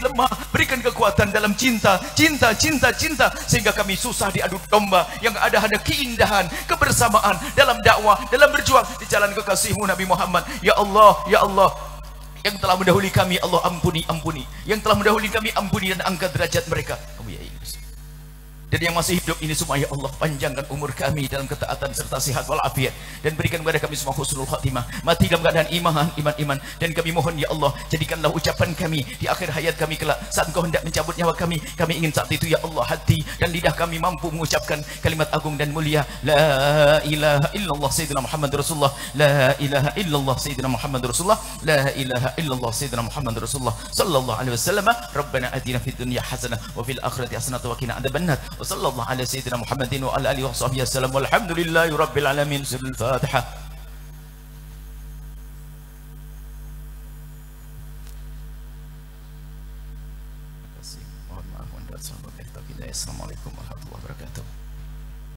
lemah, berikan kekuatan dalam cinta, sehingga kami susah diadu domba. Yang ada hanya keindahan, kebersamaan dalam dakwah, dalam berjuang di jalan kekasihmu Nabi Muhammad. Ya Allah, yang telah mendahului kami Allah ampuni, yang telah mendahului kami ampuni dan angkat derajat mereka. Kamu ya Yesus. Dan yang masih hidup ini semua ya Allah, panjangkan umur kami dalam ketaatan serta sehat walafiat, dan berikan kepada kami semua husnul khatimah, mati dalam keadaan iman. Dan kami mohon ya Allah, jadikanlah ucapan kami di akhir hayat kami kelak, saat Engkau hendak mencabut nyawa kami ingin saat itu ya Allah, hati dan lidah kami mampu mengucapkan kalimat agung dan mulia, la ilaha illallah sayyidina Muhammad Rasulullah, la ilaha illallah sayyidina Muhammad Rasulullah, la ilaha illallah sayyidina Muhammad Rasulullah sallallahu alaihi wasallam. Rabbana atina fid dunya hasanah wa fil akhirati hasanah wa qina adzabannar. Sallallahu ala sayyidina Muhammadin wa ala alihi wa sahbihi wasallam. Walhamdulillahi rabbil alamin. Surah Al-Fatihah. Terima kasih. Mohon maaf. Assalamualaikum warahmatullahi wabarakatuh.